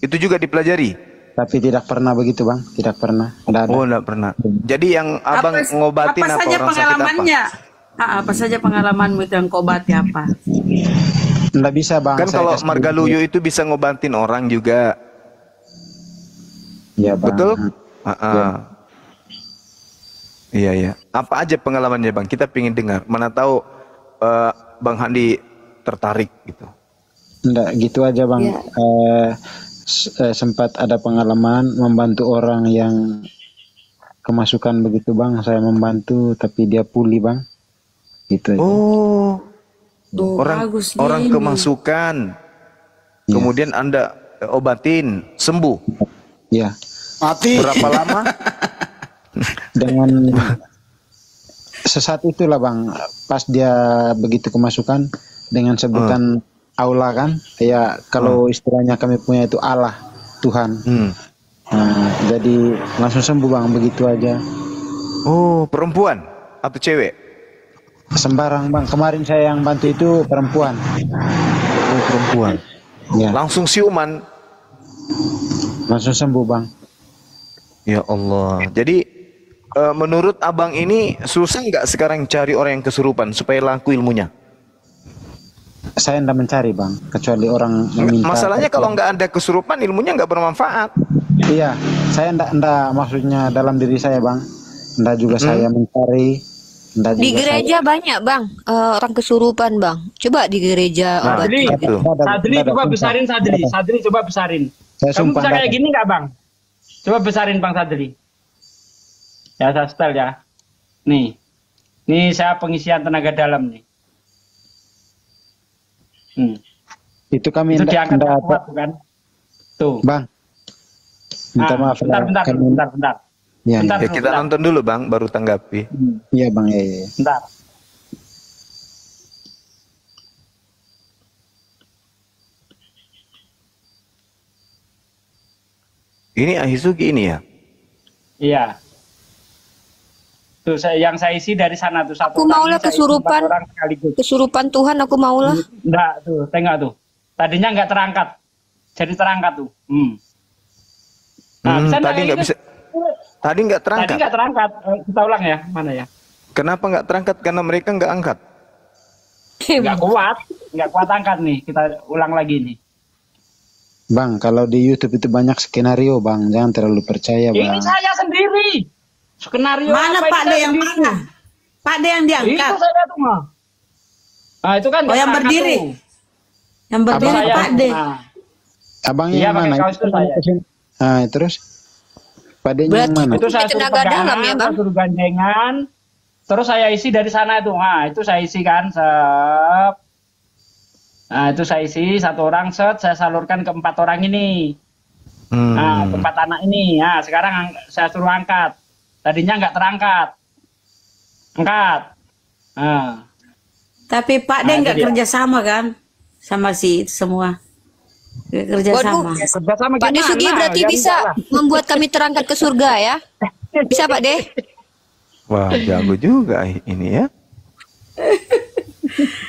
Itu juga dipelajari. tapi tidak pernah begitu, Bang, tidak pernah. Ada. Oh, enggak pernah. Jadi yang abang ngobatin apa, saja orang sakit apa? pengalamannya? Apa saja pengalamanmu itu yang kau obati apa? Nggak bisa, Bang. Kan saya kalau kasih Margaluyo itu bisa ngobatin orang juga. ya, Bang. Betul? Iya. Apa aja pengalamannya, Bang? Kita pingin dengar. Mana tahu Bang Handi tertarik gitu. Nggak gitu aja, Bang. Sempat ada pengalaman membantu orang yang kemasukan begitu, Bang. Saya membantu tapi dia pulih, Bang. Gitu aja. Oh. bagus Orang ini. kemasukan. Kemudian Anda obatin, sembuh. Ya. Mati. Berapa lama? Dengan sesaat itulah, Bang, pas dia begitu kemasukan dengan sebutan aula kan, ya kalau istilahnya kami punya itu Allah, Tuhan. Nah, jadi langsung sembuh, Bang, begitu aja. Oh, perempuan atau cewek? Sembarang, Bang. Kemarin saya yang bantu itu perempuan. Oh, perempuan. Ya. Langsung siuman. Langsung sembuh, Bang. Ya Allah. Jadi menurut abang ini susah nggak sekarang cari orang yang kesurupan supaya laku ilmunya? Saya tidak mencari, Bang, kecuali orang meminta. Masalahnya kalau nggak ada kesurupan ilmunya nggak bermanfaat. Iya, saya ndak maksudnya dalam diri saya, Bang. Ndak juga saya mencari. Ndak Di juga gereja banyak, Bang, orang kesurupan, Bang. Coba di gereja Sadli, obatin. Sadli coba besarin Sadli. Sadli coba besarin. Saya Kamu sumpah bisa kayak ndak. gini nggak, Bang? Coba besarin, Bang Sadli. Ya, saya setel ya. Nih saya pengisian tenaga dalam nih. Itu kami Itu diangkat ndak kuat bukan? Tuh. Bang. Minta maaf. Bentar. Ya, Bentar, Ya, kita bentar. nonton dulu, Bang, baru tanggapi. Iya, Bang, ya. Bentar. Ini Ahisugi ini ya? Iya. Tuh yang saya isi dari sana tuh satu. Aku maulah kesurupan. Kesurupan Tuhan aku maulah. Enggak tuh, tengok tuh. Tadinya nggak terangkat. Jadi terangkat tuh. Nah, tadi nggak bisa. Tadi nggak terangkat. Tadi nggak terangkat. Kita ulang ya, mana ya? Kenapa nggak terangkat? Karena mereka nggak angkat. Nggak kuat angkat nih. Kita ulang lagi nih. Bang, kalau di YouTube itu banyak skenario, Bang. Jangan terlalu percaya, Bang. Ini saya sendiri. Skenario Mana apa Pak ini D yang sendiri? mana? Pak D yang diangkat. Itu saya tuh mah. Nah, itu kan yang berdiri. Tuh. Yang berdiri Abang Pak D. Nah. Abangnya Iya, yang mana? pakai kaos itu saya. Terus? Pak D-nya yang mana? Itu saya suruh tenaga dalam ya, pegangan, Bang? saya suruh gandengan. Terus saya isi dari sana itu. Nah, itu saya isi kan. Nah, itu saya isi satu orang saya salurkan ke 4 orang ini. Nah, ke 4 anak ini. Nah, sekarang saya suruh angkat. Tadinya nggak terangkat. Angkat. Nah. Tapi Pak D nggak kerja sama kan? Sama si semua. Kerja sama. Pak D Sugi berarti bisa membuat kami terangkat ke surga ya? Bisa Pak D? Wah, jago juga ini ya.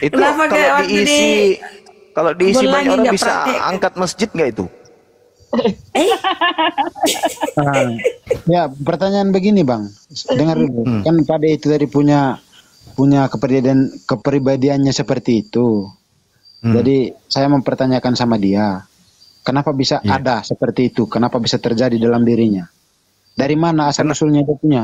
Itu kalau diisi banyak orang bisa angkat masjid nggak itu? Ya, pertanyaan begini, Bang. Dengar dulu. Kan Pak D itu tadi punya kepribadiannya seperti itu. Jadi saya mempertanyakan sama dia, kenapa bisa ada seperti itu? Kenapa bisa terjadi dalam dirinya? Dari mana asal usulnya dia punya?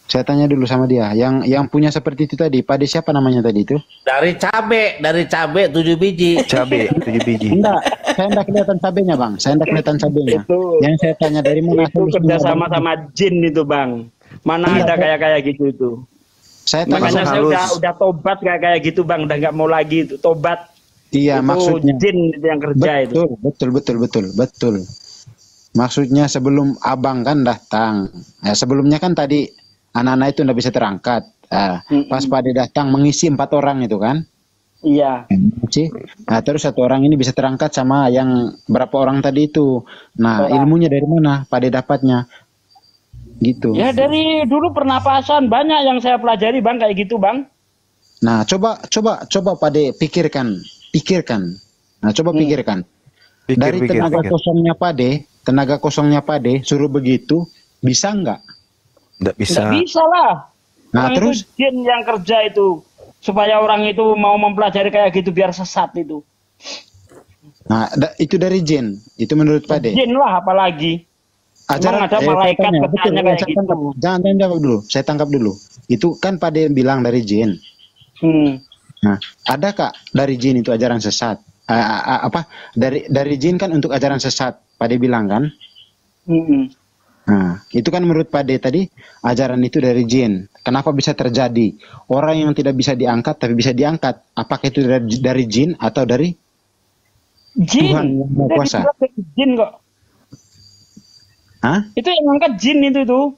Saya tanya dulu sama dia. Yang punya seperti itu tadi, Pak D siapa namanya tadi itu? Dari cabe 7 biji. Cabe 7 biji. Enggak, saya enggak kelihatan cabenya, Bang. Saya enggak kelihatan cabenya. Yang saya tanya dari mana? Itu kerja sama jin itu, Bang. Mana ada kayak gitu itu. Makanya saya udah tobat kayak gitu, Bang. Udah nggak mau lagi itu tobat. Iya, itu maksudnya jin yang kerja itu. Betul. Maksudnya sebelum abang kan datang. Ya, sebelumnya kan tadi anak-anak itu nggak bisa terangkat. Pas Pak D datang mengisi 4 orang itu kan? Iya. Nah, terus 1 orang ini bisa terangkat sama yang berapa orang tadi itu. Nah, ilmunya dari mana Pak D dapatnya? Gitu. Ya dari dulu pernapasan banyak yang saya pelajari, Bang, kayak gitu, Bang. Nah, coba Pak D pikirkan. Nah, coba pikirkan. Dari tenaga kosongnya Pak D suruh begitu, bisa nggak? Nggak bisa. Nggak bisa lah. Nah, terus itu jin yang kerja itu supaya orang itu mau mempelajari kayak gitu biar sesat itu. Nah, itu dari jin. Itu menurut Pak D. Jin lah apalagi. Ajaran ada malaikat kerjanya kayak gitu. Jangan jawab dulu. Saya tangkap dulu. Itu kan Pak D bilang dari jin. Nah, ada Kak dari jin itu ajaran sesat? Dari jin kan untuk ajaran sesat. Pak D bilang kan? Nah, itu kan menurut Pak D tadi ajaran itu dari jin. Kenapa bisa terjadi? Orang yang tidak bisa diangkat tapi bisa diangkat. Apakah itu dari jin atau dari jin? Tuhan yang Maha Kuasa? Jin kok. Hah? Itu yang angkat jin itu tuh.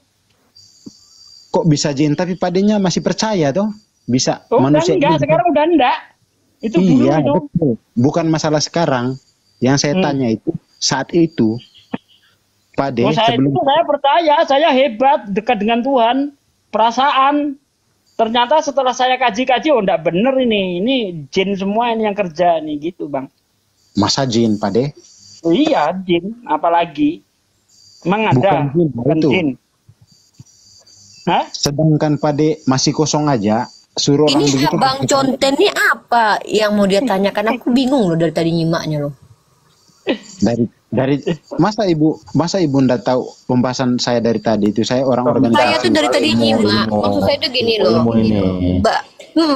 Kok bisa jin? Tapi Pak D-nya masih percaya toh? Bisa manusia enggak, sekarang udah enggak. Itu dulu iya, itu. Betul. Bukan masalah sekarang. Yang saya tanya itu saat itu Pak D saya percaya, saya hebat, dekat dengan Tuhan, perasaan. Ternyata setelah saya kaji-kaji, oh enggak bener ini jin semua ini yang kerja nih gitu, Bang. Masa jin, Pak D? Iya, jin, apalagi. Emang ada, bukan jin. Hah? Sedangkan Pak D masih kosong aja, suruh orang ini begitu. Bang Conten ini apa yang mau dia tanyakan? Aku bingung loh dari tadi nyimaknya loh. Dari masa ibu ndak tahu pembahasan saya dari tadi itu. Saya orang organisasi. Saya tuh dari tadi nyimak. Maksud saya tuh gini loh.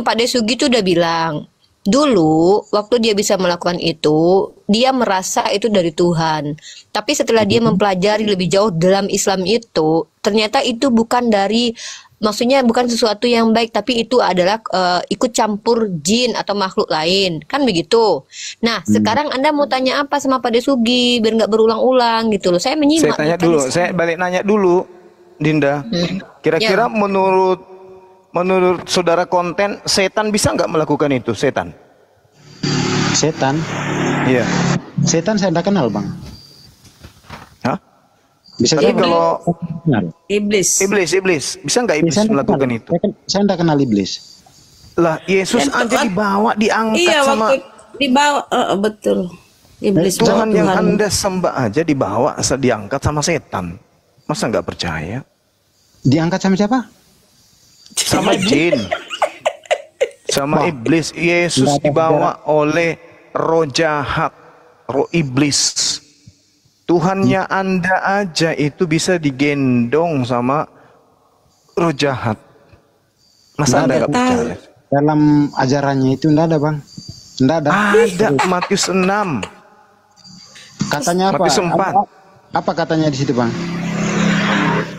Pak Desugi tuh udah bilang dulu waktu dia bisa melakukan itu, dia merasa itu dari Tuhan. Tapi setelah dia mempelajari lebih jauh dalam Islam itu, ternyata itu bukan dari, maksudnya bukan sesuatu yang baik, tapi itu adalah ikut campur jin atau makhluk lain, kan begitu. Nah, sekarang Anda mau tanya apa sama Pak Desugi biar nggak berulang-ulang gitu loh. Saya menyimak. Saya tanya dulu, saya balik nanya dulu, Dinda. Kira-kira menurut saudara konten, setan bisa nggak melakukan itu? Setan? Setan? Iya. Setan saya tidak kenal, Bang. Hah? Bisa Tapi jadi. kalau Iblis. iblis, bisa nggak iblis Saya nggak melakukan kenal. itu? Saya tidak kenal iblis. Lah, Yesus Ya, aja dibawa, diangkat Iya, sama waktu dibawa, betul. Iblis Tuhan bawa yang Tuhan. Anda sembah aja dibawa, diangkat sama setan. Masa nggak percaya? Diangkat sama siapa? Sama jin. Sama iblis. Yesus dibawa oleh roh jahat, roh iblis. Tuhannya Anda aja itu bisa digendong sama roh jahat. Masa Anda nggak percaya? Dalam ajarannya itu enggak ada, Bang. Enggak ada. Ada Matius 6. Katanya apa? Matius 4. Apa katanya di situ, Bang?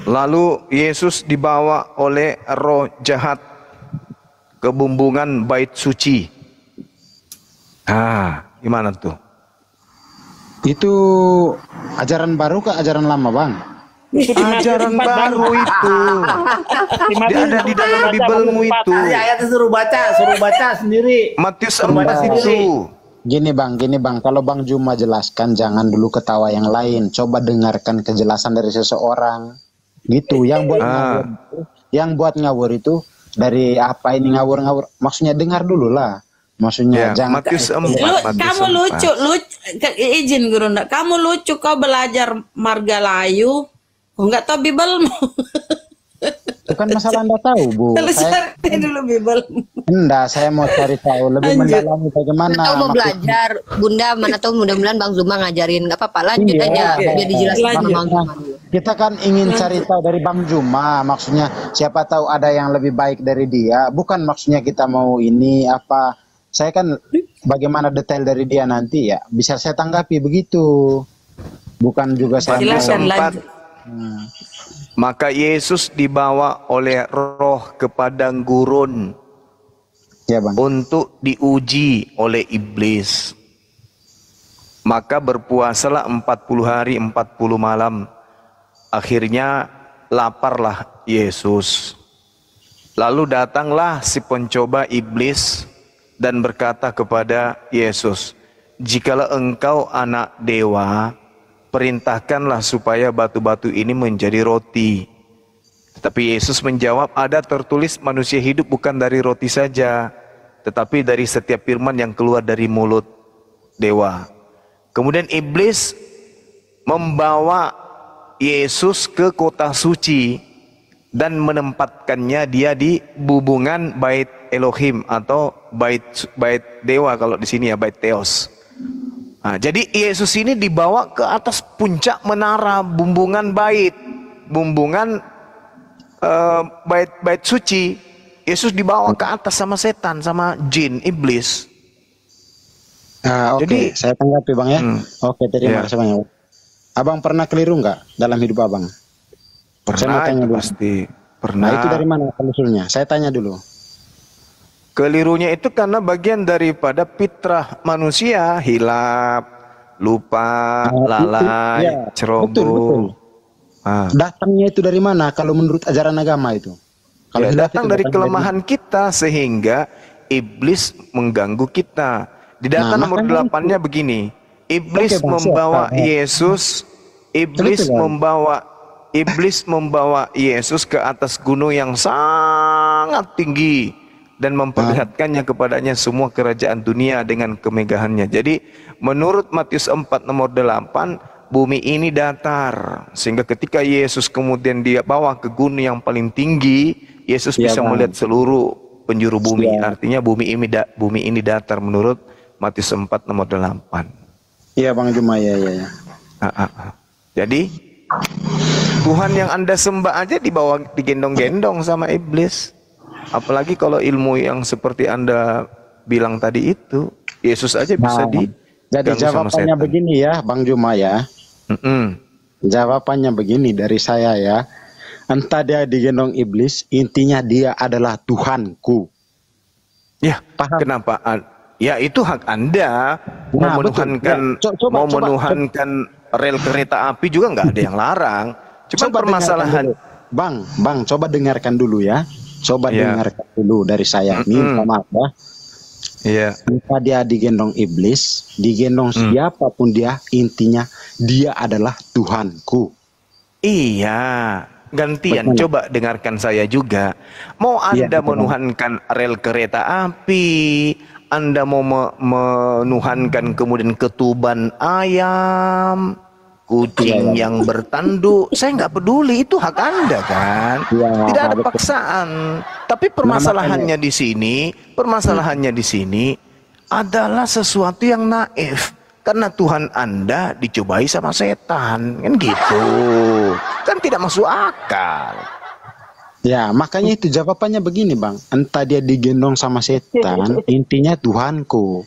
Lalu Yesus dibawa oleh roh jahat ke bumbungan bait suci. Gimana tuh? Itu ajaran baru ke ajaran lama, Bang? Ajaran baru itu. Dia ada di dalam Bibelmu itu. Ayatnya suruh baca sendiri. Matius Suruh baca 4 itu. Gini bang, kalau Bang Juma jelaskan jangan dulu ketawa yang lain. Coba dengarkan kejelasan dari seseorang. Gitu. Yang buat ngawur itu dari apa ini ngawur-ngawur. Maksudnya dengar dulu lah. Maksudnya jangan. Matius 4. Kamu lucu, izin guru ndak. Kamu lucu, kau belajar Margalayu, kau nggak tahu Bibelmu. Bukan masalah Anda tahu, Bu. Saya dulu Bibelmu. Enggak, saya mau cari tahu lebih mendalami bagaimana. Atau mau belajar, Bunda, mana tahu mudah-mudahan Bang Zuma ngajarin. Gak apa-apa, lanjut aja. Biar dijelaskan sama Bang Zuma. Kita kan ingin cari tahu dari Bang Juma, maksudnya siapa tahu ada yang lebih baik dari dia. Bukan maksudnya kita mau ini apa. Saya kan bagaimana detail dari dia nanti ya bisa saya tanggapi begitu. Bukan juga saya Silakan lanjut. Maka Yesus dibawa oleh roh ke padang gurun ya, Bang, untuk diuji oleh iblis. Maka berpuasalah 40 hari 40 malam. Akhirnya laparlah Yesus. Lalu datanglah si pencoba iblis dan berkata kepada Yesus, "Jikalau engkau anak dewa, perintahkanlah supaya batu-batu ini menjadi roti." Tetapi Yesus menjawab, "Ada tertulis manusia hidup bukan dari roti saja, tetapi dari setiap firman yang keluar dari mulut dewa." Kemudian iblis membawa Yesus ke kota suci dan menempatkannya dia di bumbungan bait Elohim atau bait dewa, kalau di sini ya bait Theos. Jadi Yesus ini dibawa ke atas puncak menara bumbungan bumbungan bait suci. Yesus dibawa ke atas sama setan, sama jin, iblis. Jadi saya tanggapi Bang ya. Oke, terima kasih banyak. Abang pernah keliru nggak dalam hidup Abang? Pernah, itu pasti. Pernah. Nah, itu dari mana usulnya? Saya tanya dulu. Kelirunya itu karena bagian daripada fitrah manusia, hilap, lupa, lalai, ceroboh. Betul. Datangnya itu dari mana kalau menurut ajaran agama itu? Kalau datang dari kelemahan kita sehingga iblis mengganggu kita. Di data nomor 8-nya begini. Iblis membawa Yesus, iblis membawa Yesus ke atas gunung yang sangat tinggi dan memperlihatkannya kepadanya semua kerajaan dunia dengan kemegahannya. Jadi menurut Matius 4 nomor 8, bumi ini datar, sehingga ketika Yesus kemudian dia bawa ke gunung yang paling tinggi, Yesus bisa melihat seluruh penjuru bumi. Artinya bumi ini datar menurut Matius 4 nomor 8. Iya Bang Juma, ya. Jadi Tuhan yang Anda sembah aja digendong-gendong sama iblis. Apalagi kalau ilmu yang seperti Anda bilang tadi itu, Yesus aja bisa jadi jawabannya begini ya Bang Juma ya. Jawabannya begini dari saya ya. Entah dia digendong iblis, intinya dia adalah Tuhanku. Ya, paham. Kenapa? Ya itu hak Anda mau menuhankan rel kereta api juga nggak ada yang larang. Cuma permasalahan Bang, coba dengarkan dulu ya. Coba dengarkan dulu dari saya. Minta maaf ya. Iya. Jika dia digendong iblis, digendong siapapun dia, intinya dia adalah Tuhanku. Iya, gantian. Betul. Coba dengarkan saya juga. Mau Iya, Anda betul. menuhankan rel kereta api, Anda mau menuhankan kemudian ketuban ayam, kucing Iya. yang bertanduk, saya nggak peduli, itu hak Anda kan. Iya, Tidak ada betul. paksaan. Tapi permasalahannya di sini, adalah sesuatu yang naif. Karena Tuhan Anda dicobai sama setan, kan gitu. Kan tidak masuk akal. Ya, makanya itu jawabannya begini, Bang. Entah dia digendong sama setan, intinya Tuhanku.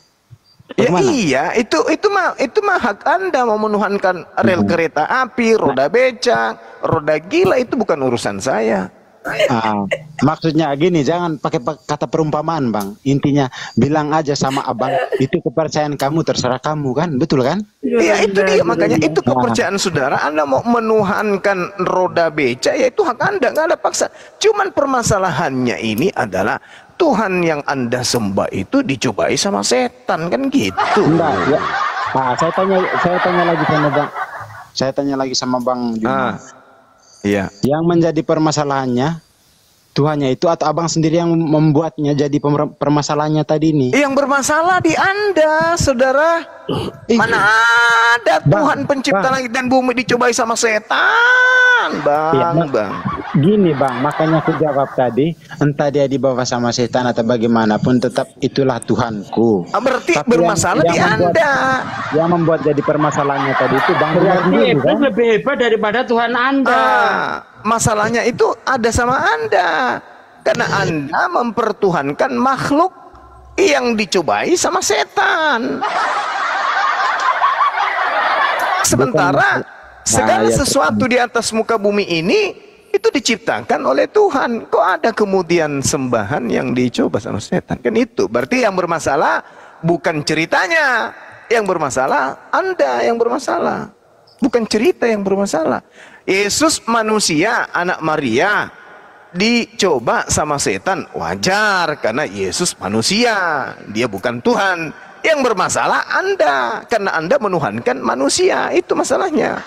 Ya Bagaimana? iya, itu mah hak Anda mau menuhankan rel kereta api, roda becak, roda gila, itu bukan urusan saya. Maksudnya gini, jangan pakai kata perumpamaan, Bang. Intinya bilang aja sama abang, itu kepercayaan kamu, terserah kamu, kan? Betul kan? Iya, itu dia, makanya itu kepercayaan saudara. Anda mau menuhankan roda becak, ya itu hak Anda, nggak ada paksa. Cuman permasalahannya ini adalah Tuhan yang Anda sembah itu dicobai sama setan, kan gitu. Enggak, ya. Saya tanya lagi sama Bang. Saya tanya lagi sama Bang Juma. Iya. Yang menjadi permasalahannya Tuhannya itu atau abang sendiri yang membuatnya jadi permasalahannya tadi ini? Yang bermasalah di Anda, saudara. Mana ada Tuhan pencipta langit dan bumi dicobai sama setan, Bang. Gini, Bang, makanya aku jawab tadi, entah dia dibawa sama setan atau bagaimanapun, tetap itulah Tuhanku. Berarti Tapi bermasalah di Anda. Yang membuat jadi permasalahannya tadi itu, Bang. Berarti iblis lebih hebat daripada Tuhan Anda. Masalahnya itu ada sama Anda. Karena Anda mempertuhankan makhluk yang dicobai sama setan. Sementara segala sesuatu di atas muka bumi ini itu diciptakan oleh Tuhan. Kok ada kemudian sembahan yang dicoba sama setan? Kan itu. Berarti yang bermasalah bukan ceritanya. Yang bermasalah Anda yang bermasalah. Bukan cerita yang bermasalah. Yesus manusia, anak Maria, dicoba sama setan, wajar karena Yesus manusia, dia bukan Tuhan. Yang bermasalah Anda, karena Anda menuhankan manusia, itu masalahnya.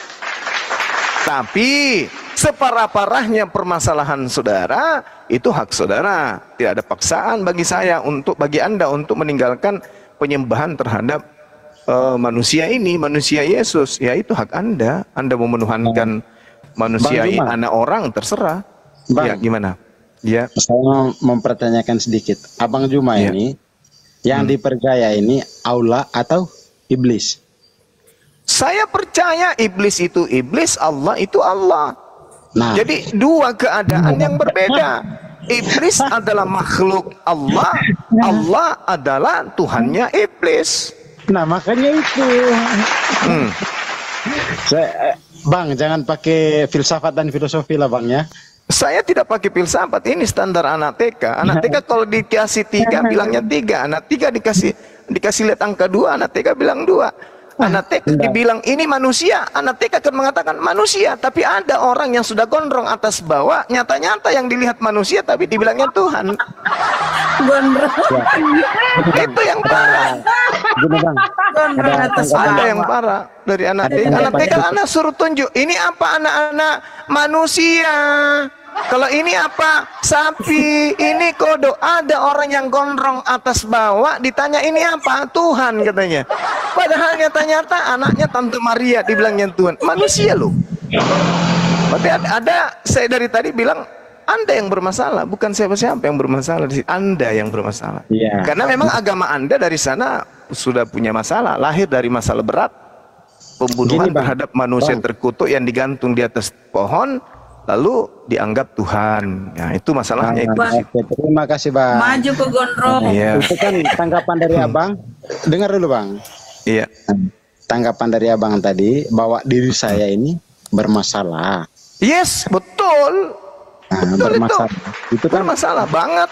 Tapi separah-parahnya permasalahan saudara, itu hak saudara. Tidak ada paksaan bagi saya bagi Anda untuk meninggalkan penyembahan terhadap manusia ini, manusia Yesus. Ya itu hak Anda. Anda mau menuhankan manusia anak orang, terserah. Bang, ya gimana? Ya. Saya mempertanyakan sedikit. Abang Juma ini yang dipercaya ini Allah atau iblis? Saya percaya iblis itu iblis, Allah itu Allah. Nah, jadi dua keadaan yang berbeda. Iblis adalah makhluk Allah, Allah adalah Tuhannya iblis. Nah, makanya itu. Bang, jangan pakai filsafat dan filosofi lah, Bang, ya. Saya tidak pakai filsafat, ini standar anak TK. Anak TK kalau dikasih 3 bilangnya 3, anak 3 dikasih lihat angka 2, anak TK bilang 2. Anak TK dibilang ini manusia, anak TK akan mengatakan manusia. Tapi ada orang yang sudah gondrong atas bawah, nyata-nyata yang dilihat manusia tapi dibilangnya Tuhan. Gondrong. Itu yang parah. Ada yang parah dari anak TK. Anak TK anak suruh tunjuk, ini apa anak-anak? Manusia. Kalau ini apa? Sapi. Ini kodok. Ada orang yang gondrong atas bawah, ditanya ini apa? Tuhan katanya. Padahal nyata-nyata anaknya Tante Maria dibilangnya Tuhan. Manusia loh. Berarti ada saya dari tadi bilang Anda yang bermasalah, bukan siapa-siapa yang bermasalah. Anda yang bermasalah. Karena memang agama Anda dari sana sudah punya masalah, lahir dari masalah berat, pembunuhan terhadap manusia terkutuk yang digantung di atas pohon, lalu dianggap Tuhan. Ya, itu masalahnya itu. Terima kasih, Bang. Maju ke gondrong. Itu kan tanggapan dari Abang. Dengar dulu, Bang. Iya. Tanggapan dari Abang tadi bahwa diri saya ini bermasalah. Yes, betul. Betul bermasalah. Itu kan masalah banget.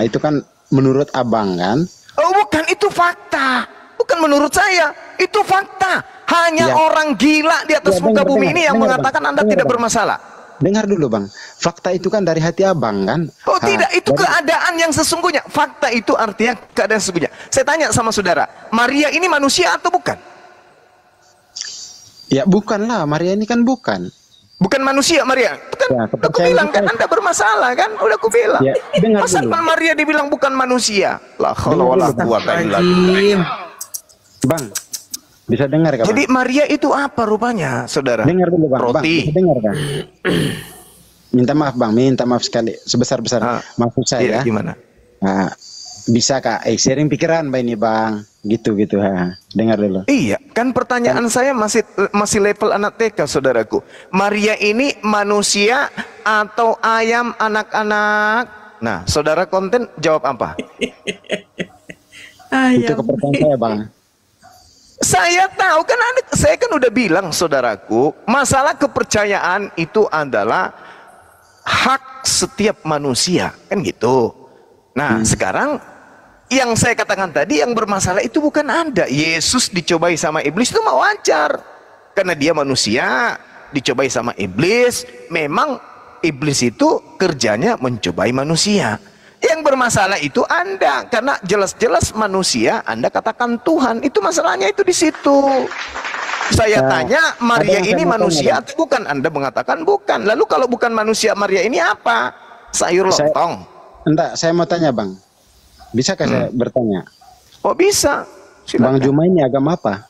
Itu kan menurut Abang kan? Oh, bukan, itu fakta. Bukan menurut saya, itu fakta. Hanya orang gila di atas muka bumi ini yang mengatakan Anda tidak bermasalah. Dengar dulu, Bang. Fakta itu kan dari hati Abang kan? Oh tidak, itu keadaan yang sesungguhnya. Fakta itu artinya keadaan sesungguhnya. Saya tanya sama saudara, Maria ini manusia atau bukan? Ya bukanlah, Maria ini kan bukan. Bukan manusia Maria. Kan Ya, aku kepercayaan bilang kita kan Anda bermasalah kan? Udah aku bilang. Ya, dengar Masa dulu. Maria dibilang bukan manusia? La haula wala quwata illa billah. Astagfirullahaladzim. Bang, bisa dengar kan? Jadi Maria itu apa rupanya, saudara? Dengar dulu bang. Bang, Roti. bisa dengar kan? Minta maaf bang, minta maaf sekali sebesar-besar. Maksud Iya, saya, gimana? nah, bisa kak, sharing pikiran bang ini bang, gitu. Dengar dulu. Iya, kan pertanyaan saya masih level anak TK, saudaraku. Maria ini manusia atau ayam anak-anak? Nah, saudara konten jawab apa? Itu kepercayaan saya bang. Saya tahu kan, saya kan udah bilang, saudaraku, masalah kepercayaan itu adalah hak setiap manusia, kan gitu. Nah, sekarang yang saya katakan tadi yang bermasalah itu bukan Anda. Yesus dicobai sama iblis itu mah wajar. Karena dia manusia, dicobai sama iblis. Memang iblis itu kerjanya mencobai manusia. Yang bermasalah itu Anda. Karena jelas-jelas manusia, Anda katakan Tuhan. Itu masalahnya itu di situ. Saya tanya, Maria ini manusia atau bukan? Anda mengatakan bukan. Lalu kalau bukan manusia, Maria ini apa? Sayur lontong. Enggak, saya mau tanya bang. Bisakah saya bertanya? Oh bisa. Silakan. Bang Juma ini agama apa?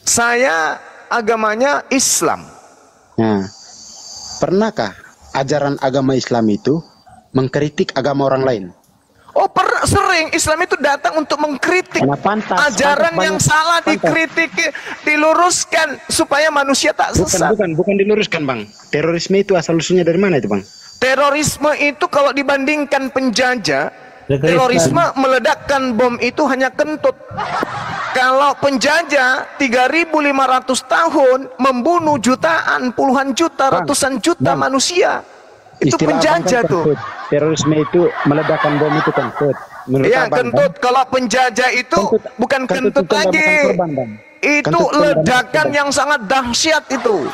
Saya agamanya Islam. Nah, pernahkah ajaran agama Islam itu mengkritik agama orang lain? Oh sering. Islam itu datang untuk mengkritik ajaran yang salah, dikritik, diluruskan supaya manusia tak sesat. Bukan diluruskan bang. Terorisme itu asal usulnya dari mana itu bang? Terorisme itu kalau dibandingkan penjajah, terorisme meledakkan bom itu hanya kentut. Kalau penjajah 3.500 tahun membunuh jutaan, puluhan juta, ratusan juta manusia. Itu penjajah tuh. Terorisme itu meledakkan bom itu kentut. Iya kentut. Kalau penjajah itu bukan kentut lagi. Itu ledakan yang sangat dahsyat itu.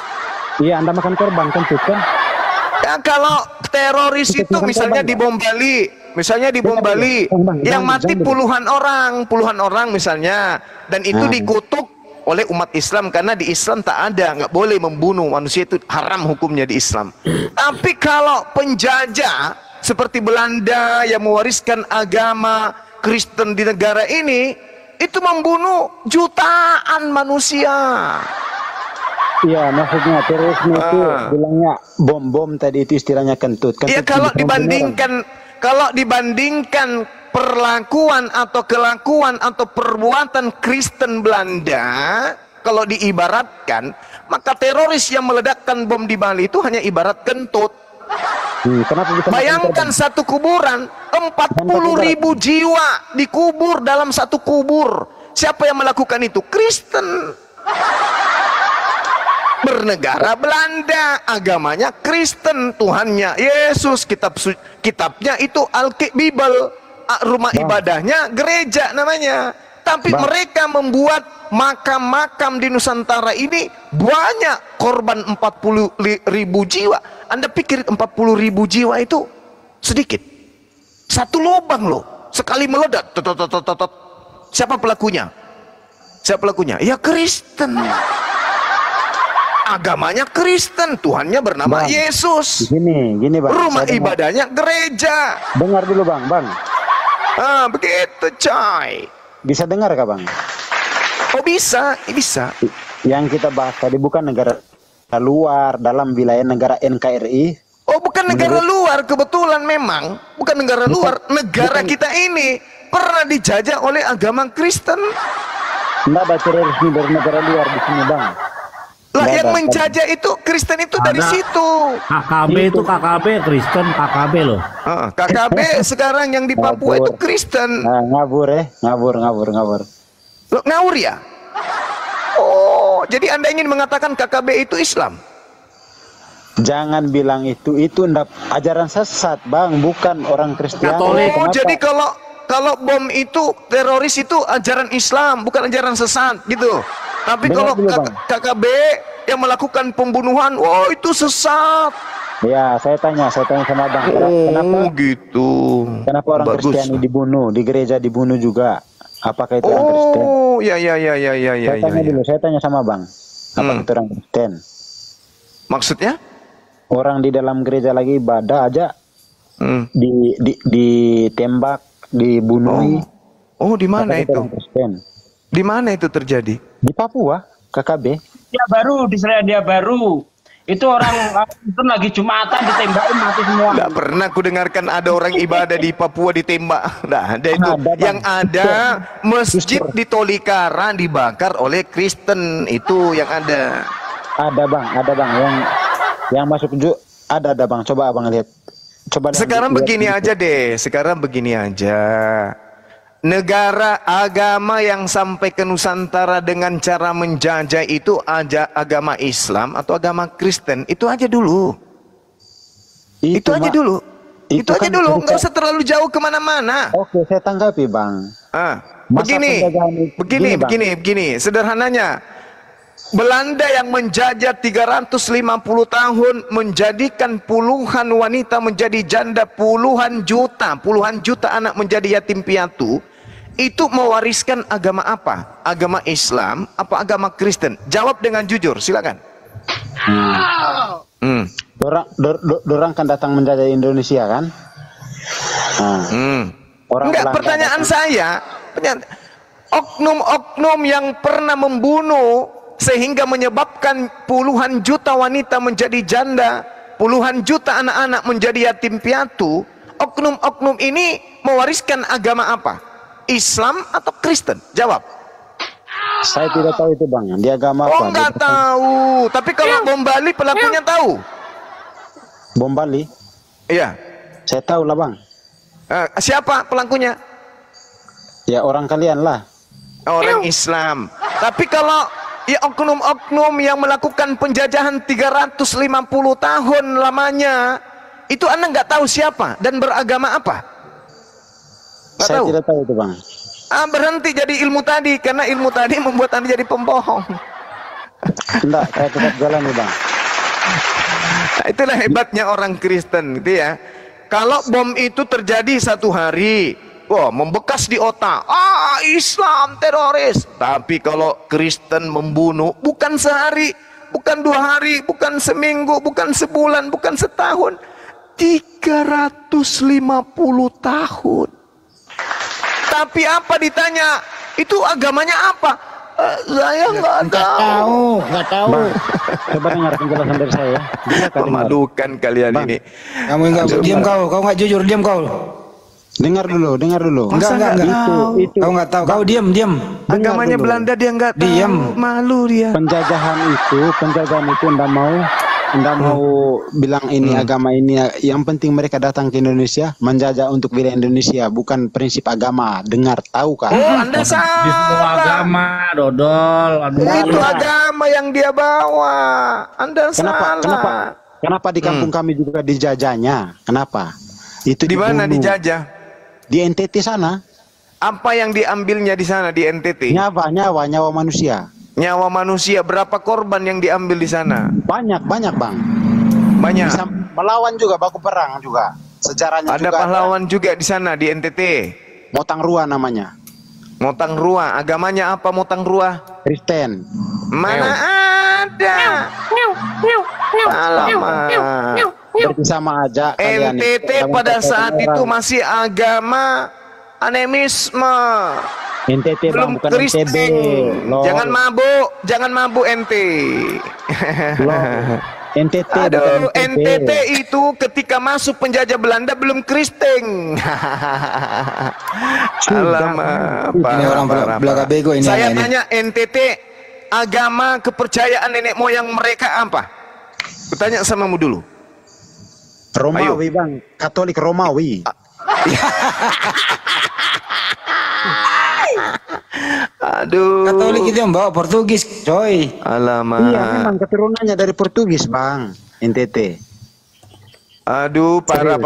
Iya, Anda makan korban kentut kan? Ya kalau teroris itu misalnya di bom Bali, yang mati puluhan orang misalnya, dan itu dikutuk oleh umat Islam karena di Islam tak ada, nggak boleh membunuh manusia, itu haram hukumnya di Islam. Tapi kalau penjajah seperti Belanda yang mewariskan agama Kristen di negara ini, itu membunuh jutaan manusia. Iya, maksudnya terorisme itu bilangnya bom tadi itu istilahnya kentut. Iya, kalau dibandingkan perlakuan atau kelakuan atau perbuatan Kristen Belanda, kalau diibaratkan, maka teroris yang meledakkan bom di Bali itu hanya ibarat kentut. Bayangkan satu kuburan 40.000 jiwa dikubur dalam satu kubur. Siapa yang melakukan itu? Kristen. Bernegara Belanda, agamanya Kristen, Tuhannya Yesus, kitabnya itu Bible, rumah ibadahnya gereja namanya. Tapi mereka membuat makam-makam di Nusantara ini banyak korban 40.000 jiwa. Anda pikir 40.000 jiwa itu sedikit? Satu lubang loh, sekali meledak. Siapa pelakunya? Ya Kristen. Agamanya Kristen, Tuhannya bernama Yesus. Gini bang. Rumah ibadahnya gereja. Dengar dulu bang. Begitu coy. Bisa dengar kah bang? Oh bisa. Yang kita bahas tadi bukan negara luar, dalam wilayah negara NKRI. Oh bukan negara luar, kebetulan memang bukan negara luar. Negara kita ini pernah dijajah oleh agama Kristen. Tidak ada terorisme dari negara luar di sini bang. Lah yang menjajah itu Kristen itu dari situ. KKB itu KKB Kristen, KKB loh. KKB sekarang yang di Papua itu Kristen. Ngabur. Loh, ngawur ya? Oh, jadi Anda ingin mengatakan KKB itu Islam? Jangan bilang itu ajaran sesat bang, bukan orang Kristen. Oh, jadi kalau bom itu teroris itu ajaran Islam, bukan ajaran sesat gitu. Tapi kalau KKB yang melakukan pembunuhan, itu sesat. Ya, saya tanya sama bang. Kenapa gitu? Kenapa orang Kristen dibunuh, di gereja dibunuh juga? Apakah itu orang Kristen? Oh, ya. Saya tanya dulu, saya tanya sama bang. Apa itu orang Kristen? Maksudnya? Orang di dalam gereja lagi ibadah aja ditembak, dibunuh. Oh, di mana itu? Di mana itu terjadi? Di Papua, KKB. Dia baru di Selandia Baru. Itu orang itu lagi Jumatan ditembakin mati semua. Nggak pernah ku dengarkan ada orang ibadah di Papua ditembak. Nggak ada itu. Yang ada masjid di Tolikara dibakar oleh Kristen, itu yang ada. Ada bang yang masuk ada bang. Coba abang lihat. Coba. Sekarang begini aja deh. Sekarang begini aja. Negara agama yang sampai ke Nusantara dengan cara menjajah itu aja agama Islam atau agama Kristen, itu aja dulu. Itu aja dulu. Itu aja dulu. Nggak usah terlalu jauh kemana-mana. Oke, saya tanggapi bang. Begini. Sederhananya, Belanda yang menjajah 350 tahun menjadikan puluhan wanita menjadi janda, puluhan juta anak menjadi yatim piatu. Itu mewariskan agama apa? Agama Islam apa agama Kristen? Jawab dengan jujur, silakan. Dorang kan datang menjajah Indonesia kan? Enggak, pertanyaan saya, oknum-oknum yang pernah membunuh sehingga menyebabkan puluhan juta wanita menjadi janda, puluhan juta anak-anak menjadi yatim piatu, oknum-oknum ini mewariskan agama apa? Islam atau Kristen? Jawab. Saya tidak tahu itu bang. Dia agama apa? Oh, nggak tahu. Tapi kalau bom Bali pelakunya tahu. Bom Bali? Iya. Saya tahu lah bang. Siapa pelakunya? Ya orang kalian lah. Orang Islam. Tapi kalau ya oknum-oknum yang melakukan penjajahan 350 tahun lamanya, itu Anda nggak tahu siapa dan beragama apa? Saya tidak tahu itu bang. Berhenti jadi ilmu tadi, karena ilmu tadi membuat Anda jadi pembohong. Enggak, saya tetap jalan nih bang. Nah, itulah hebatnya orang Kristen gitu ya. Kalau bom itu terjadi satu hari, wah, membekas di otak. Islam teroris. Tapi kalau Kristen membunuh, bukan sehari, bukan 2 hari, bukan seminggu, bukan sebulan, bukan setahun, 350 tahun. Tapi apa ditanya, itu agamanya apa? Saya nggak tahu. Nggak tahu. Coba dengar penjelasan dari saya. Memalukan kalian ini. Kamu nggak diam kau nggak jujur, diam kau. Dengar dulu. Enggak. Itu. Kau nggak tahu. Kau diam. Agamanya Belanda dia nggak tahu. Diam. Malu dia. Penjajahan itu Anda mau bilang ini agama ini. Yang penting mereka datang ke Indonesia menjajah untuk wilayah Indonesia, bukan prinsip agama. Dengar, tahu kan? Oh, Anda salah. Di semua agama, Dodol. Itu agama yang dia bawa. Anda salah. Kenapa di kampung kami juga dijajahnya? Kenapa? Itu di mana dijajah? Di NTT sana. Apa yang diambilnya di sana di NTT? Nyawa manusia. Nyawa manusia. Berapa korban yang diambil di sana? Banyak bang. Banyak. Bisa melawan juga, baku perang juga. Sejarahnya ada juga pahlawan juga di sana di NTT. Motang Rua namanya. Motang Rua. Agamanya apa Motang Rua? Kristen. Mana ada? Alamak. Berarti sama aja kalian. NTT pada saat itu masih agama animisme. NTT belum bukan Kristen. Jangan mabuk ente. NTT. Aduh, NTT itu ketika masuk penjajah Belanda belum Kristen. Alamak. Ini orang belaka bego ini. Saya tanya NTT, agama kepercayaan nenek moyang mereka apa? Bertanya samamu dulu. Romawi. Ayo. Bang, Katolik Romawi. Aduh. Katolik itu yang bawa Portugis, coy. Alamak. Iya, memang keturunannya dari Portugis, Bang. NTT. Aduh, parah.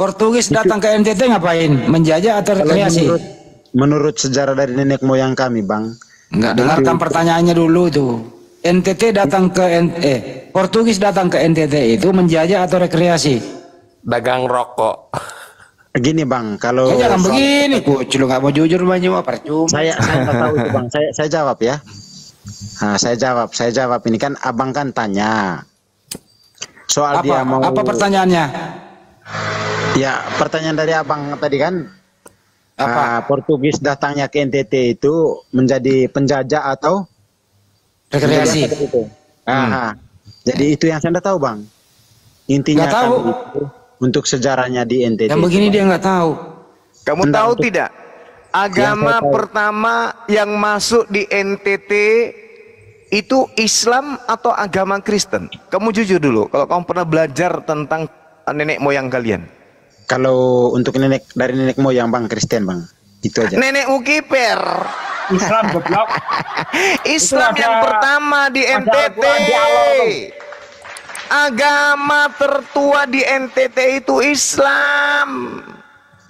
Portugis datang ke NTT ngapain? Menjajah atau rekreasi? Menurut sejarah dari nenek moyang kami, Bang. Enggak, dengarkan pertanyaannya dulu tuh. NTT datang ke Portugis datang ke NTT itu menjajah atau rekreasi? Dagang rokok. Gini Bang, kalau jangan begini, lu nggak mau jujur banyak percuma. Saya nggak tahu itu Bang. Saya jawab ya. Nah, saya jawab ini kan abang kan tanya. Soal dia mau. Apa pertanyaannya? Ya, pertanyaan dari abang tadi kan, Portugis datangnya ke NTT itu menjadi penjajah atau rekreasi? Jadi itu yang saya tidak tahu, bang. Intinya nggak tahu. kan itu untuk sejarahnya di NTT. Yang begini dia nggak tahu. Kamu tahu tidak? Agama pertama yang masuk di NTT itu Islam atau agama Kristen? Kamu jujur dulu, kalau kamu pernah belajar tentang nenek moyang kalian. Kalau untuk dari nenek moyang, bang, Kristen, bang. Itu aja. Nenekmu kiper. Islam goblok. Islam yang pertama di NTT. Agama tertua di NTT itu Islam.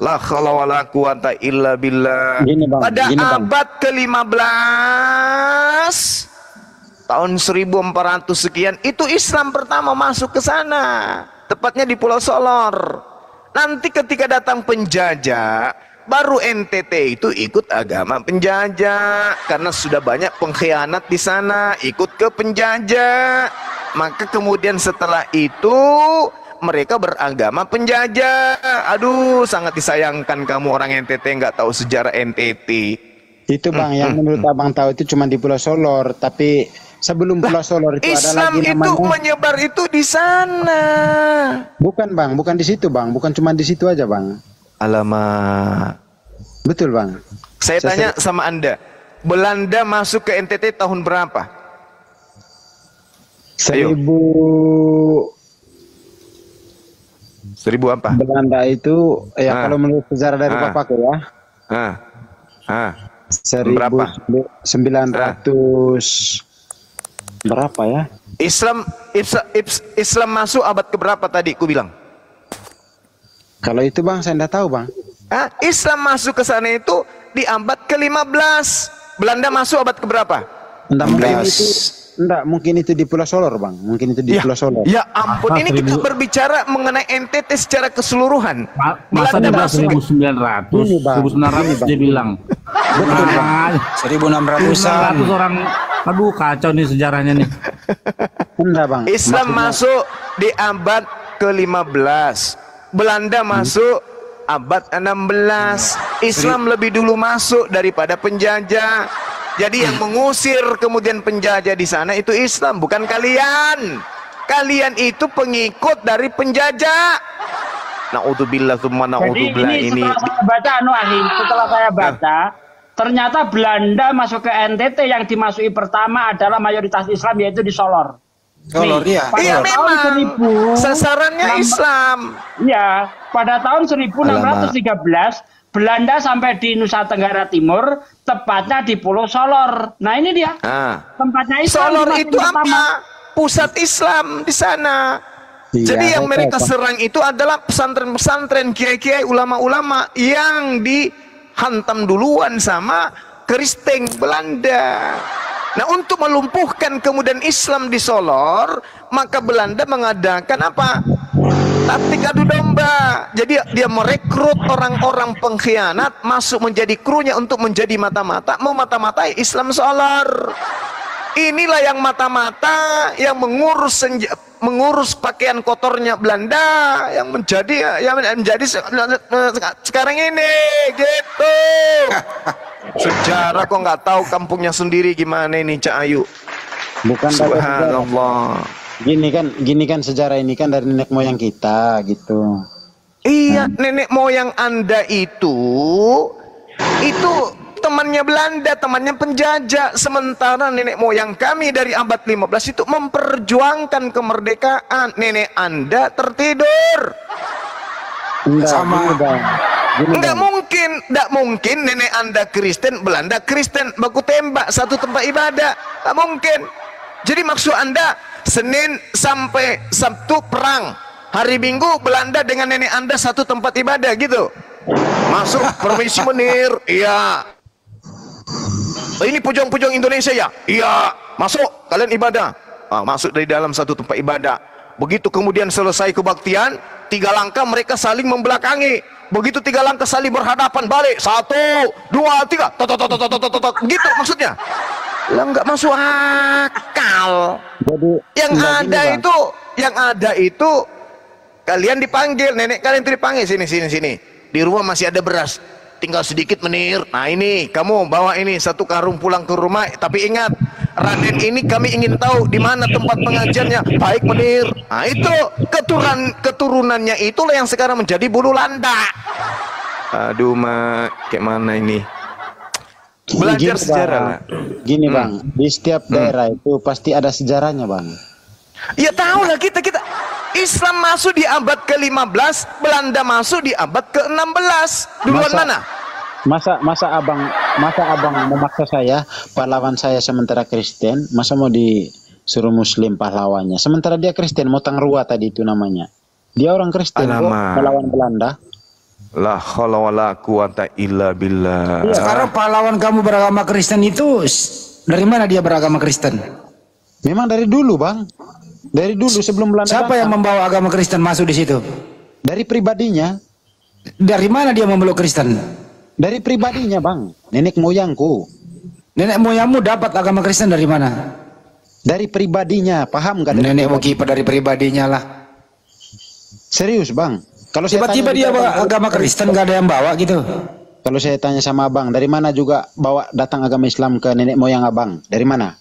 La khala wala quwata illa billah. Pada abad ke-15 tahun 1400 sekian itu Islam pertama masuk ke sana, tepatnya di Pulau Solor. Nanti ketika datang penjajah, baru NTT itu ikut agama penjajah karena sudah banyak pengkhianat di sana, ikut ke penjajah. Maka kemudian setelah itu mereka beragama penjajah. Aduh, sangat disayangkan kamu orang NTT nggak tahu sejarah NTT. Itu, bang, yang menurut abang tahu itu cuma di Pulau Solor, tapi sebelum Pulau Solor itu ada lagi namanya. Islam itu menyebar itu di sana. Bukan, bang, bukan di situ, bang, bukan cuma di situ aja, bang. Alamak. Betul, bang. Saya tanya sama Anda, Belanda masuk ke NTT tahun berapa? 1000 apa? Belanda itu ya kalau menurut sejarah dari papaku ya. 1900 berapa ya? Islam masuk abad keberapa tadi ku bilang? Kalau itu, bang, saya tidak tahu, bang. Islam masuk ke sana itu di abad ke-15. Belanda masuk abad keberapa? Mungkin itu di Pulau Solor, bang. Mungkin itu di Pulau Solor. Ya ampun, ini kita berbicara mengenai NTT secara keseluruhan. Masa dia bilang 1900, 1900 dia bilang. 1600-an. 1600 orang. Aduh, kacau nih sejarahnya nih. Enggak, bang. Islam masuk di abad ke-15. Belanda masuk abad 16. Islam lebih dulu masuk daripada penjajah. Jadi yang mengusir kemudian penjajah di sana itu Islam, bukan kalian. Kalian itu pengikut dari penjajah. Naudzubillah tsumma naudzubillah ini. Setelah saya baca, ternyata Belanda masuk ke NTT yang dimasuki pertama adalah mayoritas Islam, yaitu di Solor. Solor, iya. Iya, memang. Sasarannya Islam. Iya, pada tahun 1613 Belanda sampai di Nusa Tenggara Timur, tepatnya di Pulau Solor. Nah, ini dia. Tempatnya Islam. Solor itu apa? Pusat Islam di sana. Jadi yang mereka serang itu adalah pesantren-pesantren, kiai-kiai, ulama-ulama yang dihantam duluan sama Kristen Belanda. Nah, untuk melumpuhkan kemudian Islam di Solor, maka Belanda mengadakan apa? Taktik adu domba. Jadi dia merekrut orang-orang pengkhianat masuk menjadi krunya untuk menjadi mata-mata, memata-matai Islam Solor. Inilah yang mata-mata yang mengurus pakaian kotornya Belanda yang menjadi sekarang ini gitu. Sejarah kok nggak tahu kampungnya sendiri gimana ini, Cak Ayu. Bukan, subhanallah. Gini kan sejarah ini kan dari nenek moyang kita gitu. Iya, nenek moyang Anda itu temannya Belanda, temannya penjajah. Sementara nenek moyang kami dari abad 15 itu memperjuangkan kemerdekaan. Nenek Anda tertidur. Enggak mungkin nenek Anda Kristen, Belanda Kristen, baku tembak satu tempat ibadah. Enggak mungkin. Jadi maksud Anda Senin sampai Sabtu perang, hari Minggu Belanda dengan nenek Anda satu tempat ibadah gitu. Masuk permisi menir, iya. Ini pujang-pujang Indonesia ya? Iya. Masuk, kalian ibadah. Masuk dari dalam satu tempat ibadah. Begitu kemudian selesai kebaktian, 3 langkah mereka saling membelakangi. Begitu 3 langkah saling berhadapan, balik 1, 2, 3, begitu maksudnya. Lah nggak masuk akal. Jadi yang ada itu yang ada itu kalian dipanggil, nenek kalian itu dipanggil, sini. Di rumah masih ada beras, tinggal sedikit menir. Nah ini kamu bawa ini 1 karung pulang ke rumah. Tapi ingat, Raden ini kami ingin tahu di mana tempat pengajiannya. Baik menir. Nah itu keturunannya itulah yang sekarang menjadi bulu landak. Aduh mak, kayak mana ini? Belajar Gini, sejarah Bang. lah. Gini bang, di setiap daerah itu pasti ada sejarahnya bang. Ya tahu lah kita Islam masuk di abad ke-15, Belanda masuk di abad ke-16. Duluan mana? Masa abang memaksa saya pahlawan saya sementara Kristen, masa mau disuruh Muslim pahlawannya? Sementara dia Kristen, Motang Rua tadi itu namanya. Dia orang Kristen kok, pahlawan Belanda. La haula wala quwata illa billah. Sekarang pahlawan kamu beragama Kristen itu dari mana dia beragama Kristen? Memang dari dulu bang, dari dulu sebelum Belanda. Siapa yang membawa agama Kristen masuk di situ? Dari pribadinya. Dari mana dia memeluk Kristen? Dari pribadinya bang, nenek moyangku. Nenek moyangmu dapat agama Kristen dari mana? Dari pribadinya, paham gak? Nenek mau kiper dari pribadinya lah. Serius bang. Kalau tiba-tiba dia bawa agama Kristen gak ada yang bawa gitu. Kalau saya tanya sama abang, dari mana juga bawa datang agama Islam ke nenek moyang abang? Dari mana?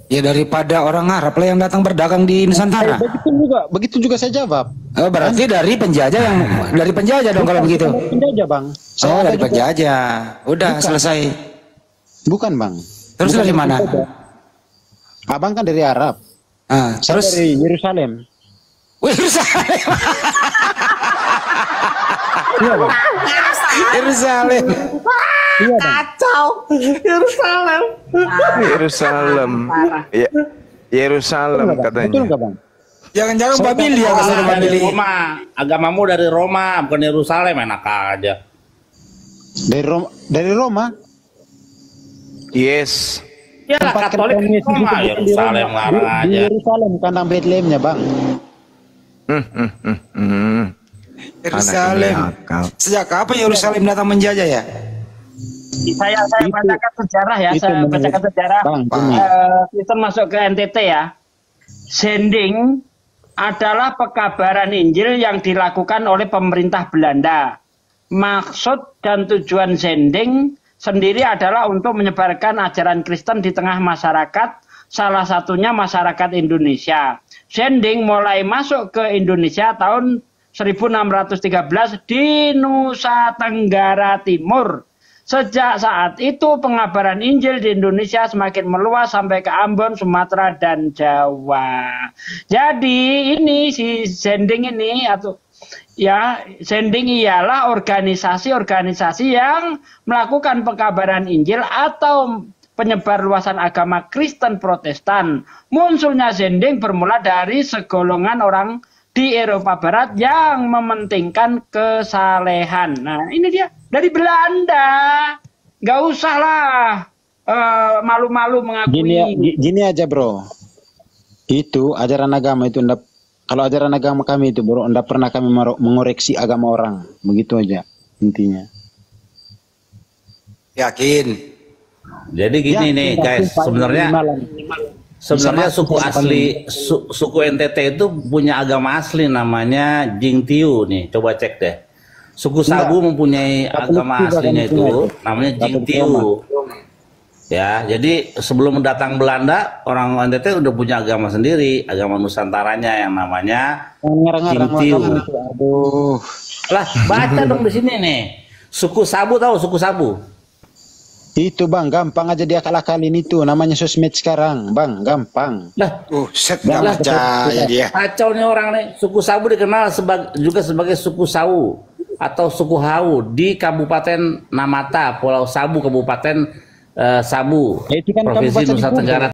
Ya daripada orang Arab lah yang datang berdagang di Nusantara. Begitu juga saya jawab. Oh, berarti dari penjajah dong kalau begitu. Penjajah bang. Oh dari penjajah. Udah selesai. Bukan bang. Terus dari mana? Abang kan dari Arab. Saya Terus dari Yerusalem. Iya bang. Yerusalem. Iya bang. Kacau. Yerusalem. Ya, Yerusalem katanya. Betul nggak bang? Jangan-jangan Babili ya kesana Babili. Roma, agamamu dari Roma, bukan Yerusalem, enak aja. Dari Roma. Yes. Ya Katolik di Roma, Yerusalem ngarang aja. Di Yerusalem kandang Bethlehemnya bang. Yerusalem. Sejak kapan Yerusalem datang menjajah ya? Saya bacakan sejarah ya, saya bacakan sejarah. Kristen masuk ke NTT ya. Sending adalah pekabaran Injil yang dilakukan oleh pemerintah Belanda. Maksud dan tujuan sending sendiri adalah untuk menyebarkan ajaran Kristen di tengah masyarakat, salah satunya masyarakat Indonesia. Sending mulai masuk ke Indonesia tahun 1613 di Nusa Tenggara Timur. Sejak saat itu pengabaran Injil di Indonesia semakin meluas sampai ke Ambon, Sumatera, dan Jawa. Jadi ini si Sending ini atau ya Sending ialah organisasi-organisasi yang melakukan pengabaran Injil atau penyebar luasan agama Kristen Protestan. Munculnya Sending bermula dari segolongan orang di Eropa Barat yang mementingkan kesalehan. Nah ini dia dari Belanda. Nggak usah lah malu-malu mengakui. Gini aja bro. Itu ajaran agama itu kalau ajaran agama kami itu bro, ndak pernah kami mengoreksi agama orang. Begitu aja intinya. Yakin. Jadi gini nih guys, sebenarnya suku asli suku NTT itu punya agama asli namanya Jingtiu nih, coba cek deh. Suku Sabu mempunyai agama aslinya itu namanya Jingtiu. Ya, jadi sebelum datang Belanda, orang NTT udah punya agama sendiri, agama Nusantaranya yang namanya Jingtiu. Aduh. Lah, baca dong di sini nih. Suku Sabu, tahu suku Sabu? Itu bang, gampang aja dia akal-akalin itu. Namanya sosmed sekarang, bang, gampang. Lah, nggak percaya dia. Kacau nih orang nih. Suku Sabu dikenal juga sebagai suku Sawu atau suku Hau di Kabupaten Namata, Pulau Sabu, Kabupaten Sabu, Provinsi Nusa Tenggara